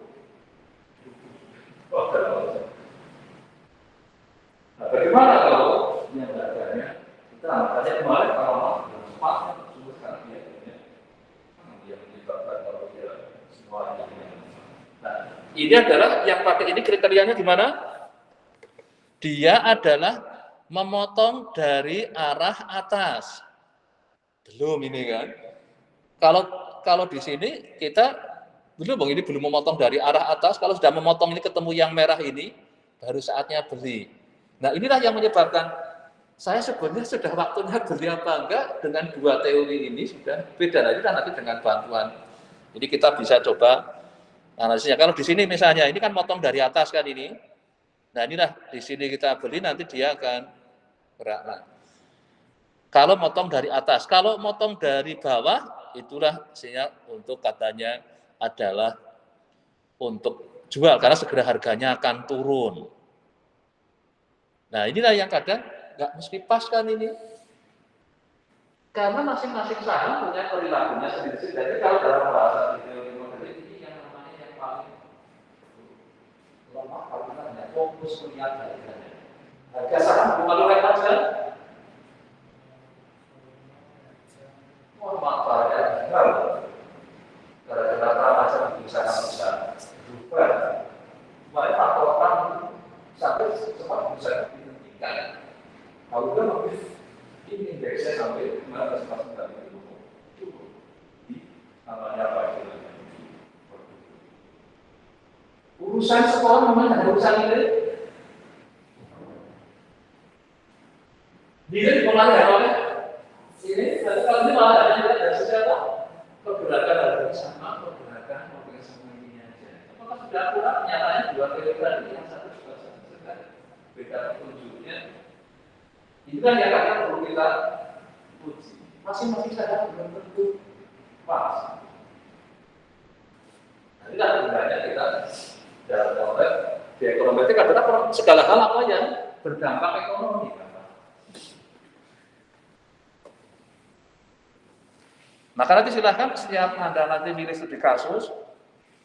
Nah, bagaimana kalau yang harganya kita makanya kemarin kalau mau cepat sungguh sekarang dia menyebabkan kalau dia semua ini. Nah, ini adalah yang pakai ini kriterianya gimana? Dia adalah memotong dari arah atas. Belum ini kan? Kalau di sini kita belum, ini belum memotong dari arah atas. Kalau sudah memotong ini ketemu yang merah ini, baru saatnya beli. Nah, inilah yang menyebabkan saya sebenarnya sudah waktunya beli apa enggak dengan dua teori ini sudah beda. Nanti dengan bantuan. Jadi kita bisa coba analisisnya. Kalau di sini misalnya ini kan motong dari atas kan ini. Nah, inilah di sini kita beli nanti dia akan gerak. Nah, kalau motong dari atas, kalau motong dari bawah itulah sinyal untuk katanya adalah untuk jual karena segera harganya akan turun. Nah, inilah yang kadang nggak mesti pas kan ini. Karena masing-masing saham punya perilakunya sendiri-sendiri. Jadi kalau dalam bahasa teori model ini yang namanya yang paling lemah kalau kita hanya fokus melihat harganya. Harga saham bukan lurah aja. Manfaatnya tinggal gara-gara macam bisa berubah. Banyak faktor orang sampai semua bisa dihentikan. Kalau udah lebih ini indeksnya sampai 15 itu namanya apa itu? Urusan sekolah namanya urusan ini. Dia dipengaruhi oleh ini, kalau ini malah hanya dari siapa? Pergerakan harga sama, pergerakan mobil sama ini aja. Apakah sudah akurat? Nyatanya dua kira-kira ini yang satu juga sedang beda petunjuknya. Itu kan yang akan perlu kita uji. Masing-masing saja belum tentu pas. Nanti kan gunanya kita dalam konteks di ekonomi itu adalah segala hal apa yang berdampak ekonomi. Maka nanti silahkan setiap Anda nanti milih studi kasus,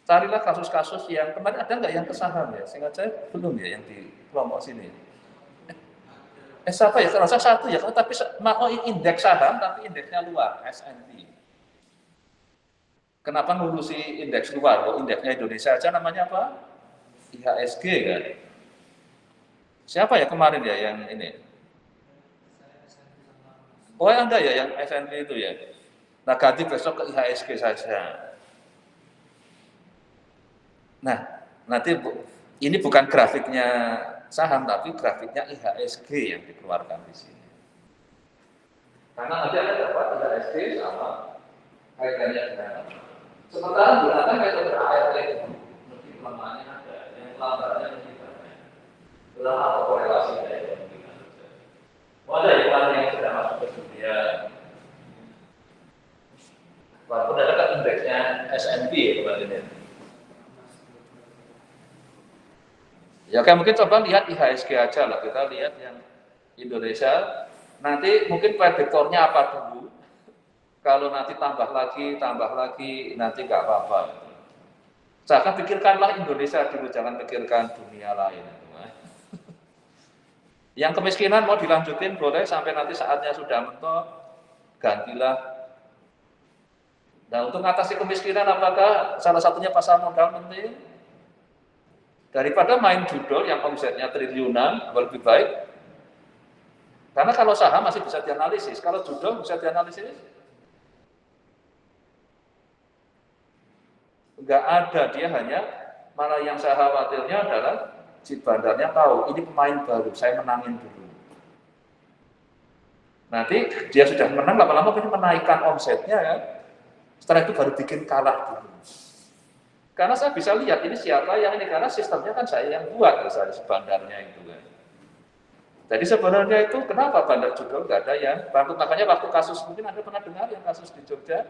carilah kasus-kasus yang kemarin ada nggak yang ke saham ya? Seingat saya belum ya yang di kelompok sini. Siapa ya? Kalau saya satu ya, tapi mau indeks saham tapi indeksnya luar, S&P. Kenapa ngurusi indeks luar? Oh, indeksnya Indonesia aja namanya apa? IHSG kan? Siapa ya kemarin ya yang ini? Oh Anda ya yang S&P itu ya? Nah ganti besok ke IHSG saja. Nah nanti ini bukan grafiknya saham tapi grafiknya IHSG yang dikeluarkan di sini. Karena nanti Anda dapat IHSG sama kaitannya dengan sementara gunakan metode ART itu lebih kelemahannya ada, yang lambatnya lebih banyak. Dalam apa korelasinya itu mungkin saja. Ada yang sudah masuk ke dunia. Walaupun ada kan indeksnya S&P ya kemarin. Ya kan mungkin coba lihat IHSG aja lah, kita lihat yang Indonesia. Nanti mungkin prediktornya apa dulu. Kalau nanti tambah lagi, nanti nggak apa-apa. Jangan pikirkanlah Indonesia dulu, jangan pikirkan dunia lain. Yang kemiskinan mau dilanjutin boleh sampai nanti saatnya sudah mentok, gantilah. Nah untuk mengatasi kemiskinan apakah salah satunya pasar modal penting? Daripada main judul yang omsetnya triliunan lebih baik. Karena kalau saham masih bisa dianalisis, kalau judul bisa dianalisis? Enggak ada, dia hanya malah yang saya khawatirnya adalah si bandarnya tahu ini pemain baru, saya menangin dulu. Nanti dia sudah menang, lama-lama pengen menaikkan omsetnya ya. Setelah itu baru bikin kalah dulu. Karena saya bisa lihat ini siapa yang ini, karena sistemnya kan saya yang buat, misalnya bandarnya itu kan. Jadi sebenarnya itu kenapa bandar judul nggak ada yang bangkrut? Makanya waktu kasus, mungkin Anda pernah dengar yang kasus di Jogja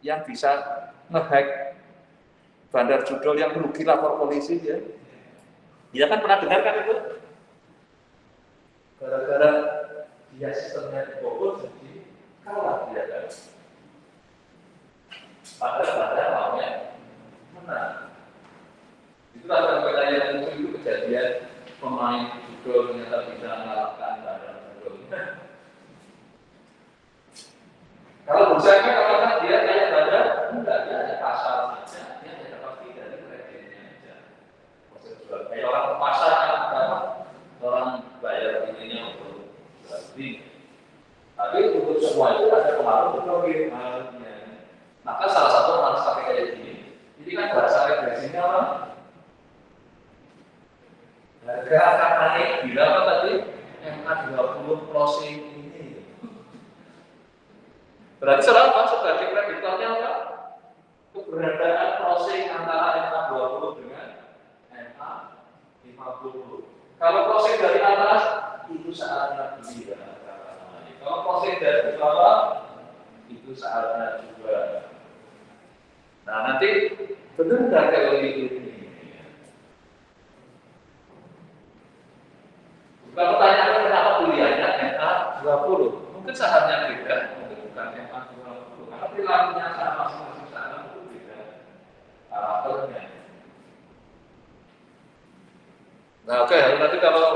yang bisa nge-hack bandar judul yang rugi lapor polisi ya. Dia kan pernah dengar kan itu? Gara-gara dia sistemnya dibobol jadi kalah dia kan. Padahal maunya menang. Itulah sampai yang muncul itu kejadian pemain judul ternyata bisa mengalahkan bandar judul. Kalau bursa kan apakah dia kayak bandar? Enggak, dia ada pasar saja, dia ada pasti dari kredinya aja. Kayak orang ke pasar kan, orang bayar ininya untuk beli. Tapi untuk semua itu ada pengaruh untuk halnya. Maka salah satu harus pakai kayak gini. Ini kan bahasa regresinya apa? Harga akan naik bila apa tadi? MA20 closing ini. Berarti apa? Sebagai prediktornya apa? Keberadaan closing antara MA20 dengan MA50. Kalau closing dari atas itu saatnya beli ya. Kalau closing dari bawah itu saatnya juga. Nah nanti benar nggak teori ini? Bukan pertanyaannya kenapa pilihannya MA20? Mungkin sahamnya beda, mungkin bukan MA20. Karena perilakunya sama masing-masing saham itu beda karakternya. Nah oke, nanti kalau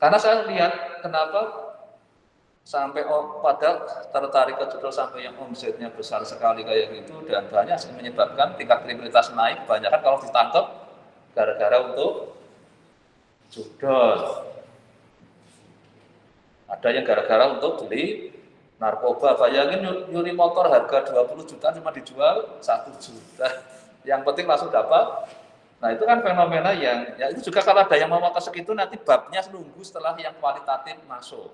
karena saya lihat kenapa sampai padahal tertarik ke judul sampai yang omsetnya besar sekali kayak gitu dan banyak menyebabkan tingkat kriminalitas naik banyak kan kalau ditangkap gara-gara untuk judul. Ada yang gara-gara untuk beli narkoba. Bayangin nyuri motor harga 20 juta cuma dijual 1 juta. Yang penting langsung dapat. Nah itu kan fenomena yang, ya itu juga kalau ada yang mau ke segitu nanti babnya nunggu setelah yang kualitatif masuk.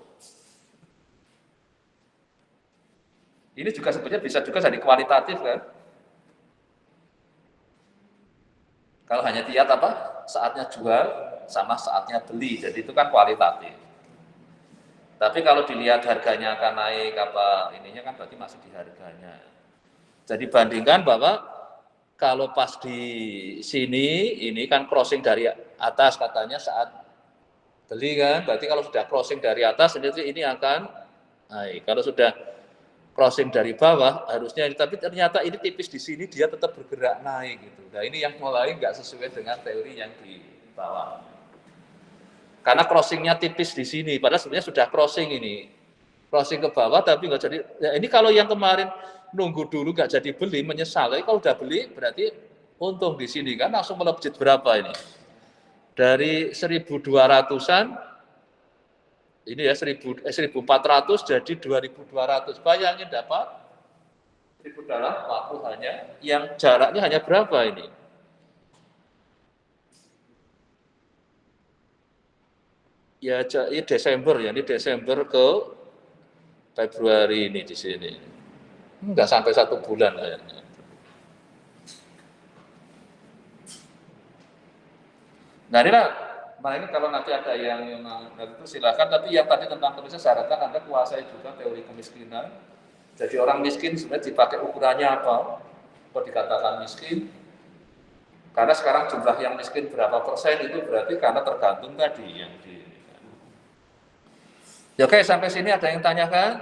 Ini juga sebenarnya bisa juga jadi kualitatif kan. Kalau hanya lihat apa, saatnya jual sama saatnya beli, jadi itu kan kualitatif. Tapi kalau dilihat harganya akan naik apa ininya kan berarti masih di harganya. Jadi bandingkan bahwa kalau pas di sini ini kan crossing dari atas katanya saat beli kan, berarti kalau sudah crossing dari atas ini akan naik. Kalau sudah crossing dari bawah harusnya, tapi ternyata ini tipis di sini dia tetap bergerak naik gitu. Nah ini yang mulai nggak sesuai dengan teori yang di bawah. Karena crossingnya tipis di sini, padahal sebenarnya sudah crossing ini, crossing ke bawah tapi nggak jadi. Ya ini kalau yang kemarin nunggu dulu nggak jadi beli menyesal. Tapi kalau udah beli berarti untung di sini kan langsung melejit berapa ini? Dari 1.200-an ini ya 1.400 jadi 2.200. Bayangin dapat 1.000 dalam waktu hanya yang jaraknya hanya berapa ini? Ya ini Desember ya, ini Desember ke Februari ini di sini. Enggak sampai 1 bulan kayaknya. Nah inilah, makanya kalau nanti ada yang itu silakan, tapi yang tadi tentang kemiskinan saya harapkan Anda kuasai juga teori kemiskinan. Jadi orang miskin sebenarnya dipakai ukurannya apa? Kalau dikatakan miskin, karena sekarang jumlah yang miskin berapa persen itu berarti karena tergantung tadi yang di. Ya, oke, sampai sini ada yang tanyakan?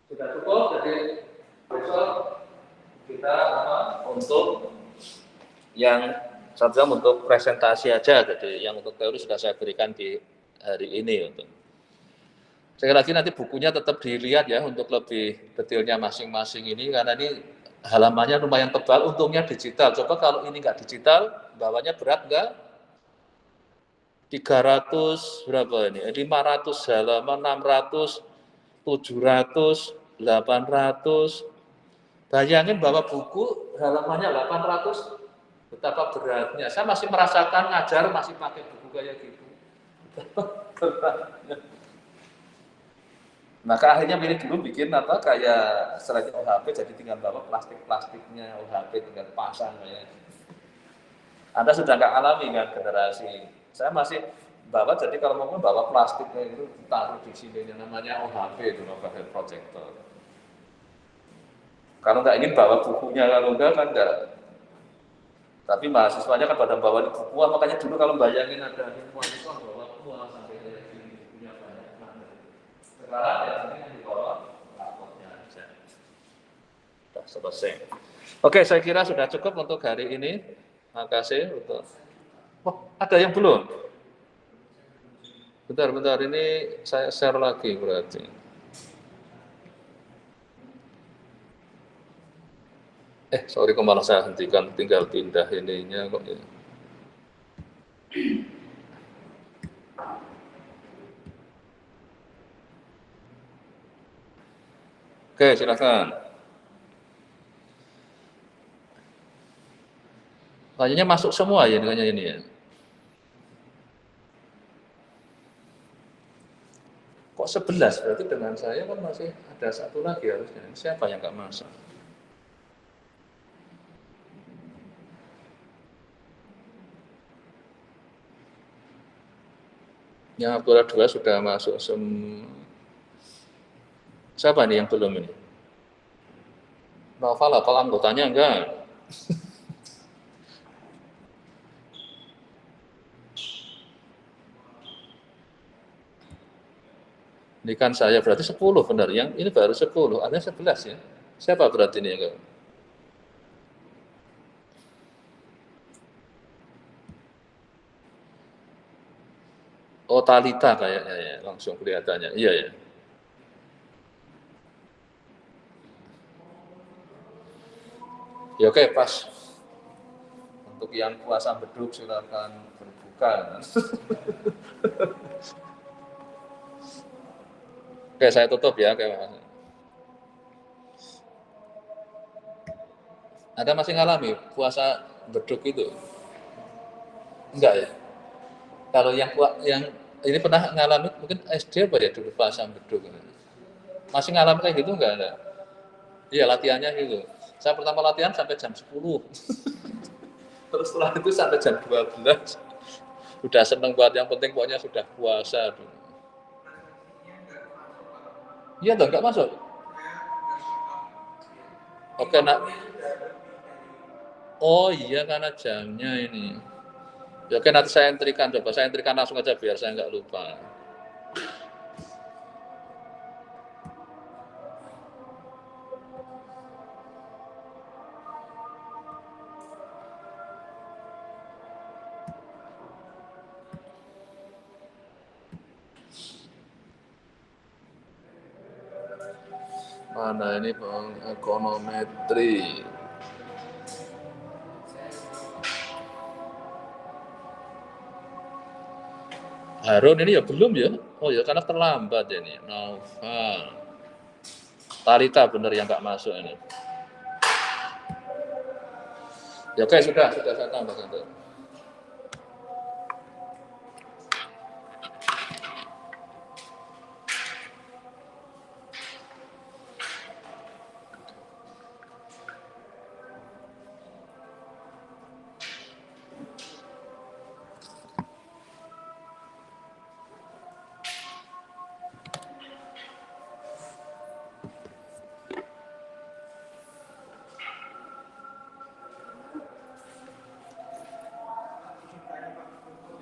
Sudah cukup, jadi besok kita untuk yang satu jam untuk presentasi aja, jadi yang untuk teori sudah saya berikan di hari ini. Sekali lagi nanti bukunya tetap dilihat ya untuk lebih detailnya masing-masing ini, karena ini halamannya lumayan tebal, untungnya digital. Coba kalau ini nggak digital, bawahnya berat nggak? 300 berapa ini? 500 halaman, 600, 700, 800. Bayangin bawa buku halamannya 800, betapa beratnya. Saya masih merasakan ngajar masih pakai buku kayak gitu. Maka akhirnya milih dulu bikin apa kayak selain OHP, jadi tinggal bawa plastiknya OHP tinggal pasang kayak. Anda sudah nggak alami kan generasi. Saya masih bawa, jadi kalau mau bawa plastiknya itu taruh di sini, namanya OHP itu overhead projector. Kalau nggak ingin bawa bukunya, kalau enggak kan enggak. Tapi mahasiswanya kan pada bawa buku, makanya dulu kalau bayangin ada mahasiswa bawa buku sampai kayak gini, bukunya banyak banget. Sekarang ya ini dibawa laptopnya aja. Sudah selesai. Oke, saya kira sudah cukup untuk hari ini. Makasih untuk. Oh, ada yang belum? Bentar, ini saya share lagi berarti. Sorry, kok malah saya hentikan, tinggal pindah ininya kok ya. Oke, silakan. Kayaknya masuk semua ya dengan ini ya. Kok 11? Berarti dengan saya kan masih ada satu lagi harusnya. Siapa yang nggak masuk? Yang Abdullah 2 sudah masuk semua. Siapa nih yang belum ini? Novel, kalau anggotanya enggak. Ini kan saya berarti 10 benar, yang ini baru 10, ada 11 ya. Siapa berarti ini yang enggak? Oh, Talita kayaknya ya, langsung kelihatannya. Iya ya. Ya oke, pas. Untuk yang puasa beduk silakan berbuka. menakutkan. Oke, saya tutup ya. Oke, Anda masih ngalami puasa beduk itu? Enggak ya? Kalau yang ini pernah ngalami mungkin SD apa ya dulu puasa beduk? Masih ngalami kayak gitu enggak ada? Iya, latihannya gitu. Saya pertama latihan sampai jam 10. Terus setelah itu sampai jam 12. Udah seneng banget, yang penting pokoknya sudah puasa. Iya toh, enggak masuk? Oke, nak. Oh iya, karena jamnya ini. Ya, oke, nanti saya entrikan, coba saya entrikan langsung aja biar saya nggak lupa. Mana ini ekonometri? Harun ini ya belum ya? Oh ya, karena terlambat ini. Novel. Talita bener yang nggak masuk ini. Ya oke, sudah saya tambah satu.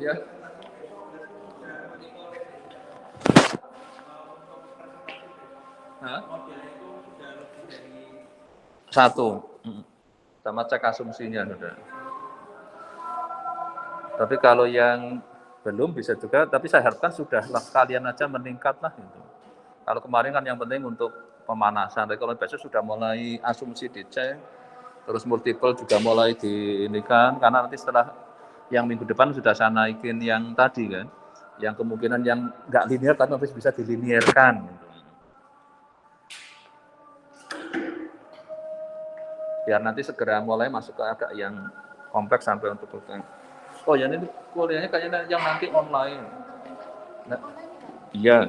Ya. Hah? Satu. Sama cek asumsinya sudah. Tapi kalau yang belum bisa juga, tapi saya harapkan sudah lah kalian aja meningkat lah gitu. Kalau kemarin kan yang penting untuk pemanasan, tapi kalau besok sudah mulai asumsi dicek, terus multiple juga mulai diinikan, karena nanti setelah yang minggu depan sudah saya naikin yang tadi kan, yang kemungkinan yang nggak linear tapi habis bisa dilinearkan. Gitu. Biar nanti segera mulai masuk ke agak yang kompleks sampai untuk oh ya ini kuliahnya kayaknya yang nanti online. Nah, iya.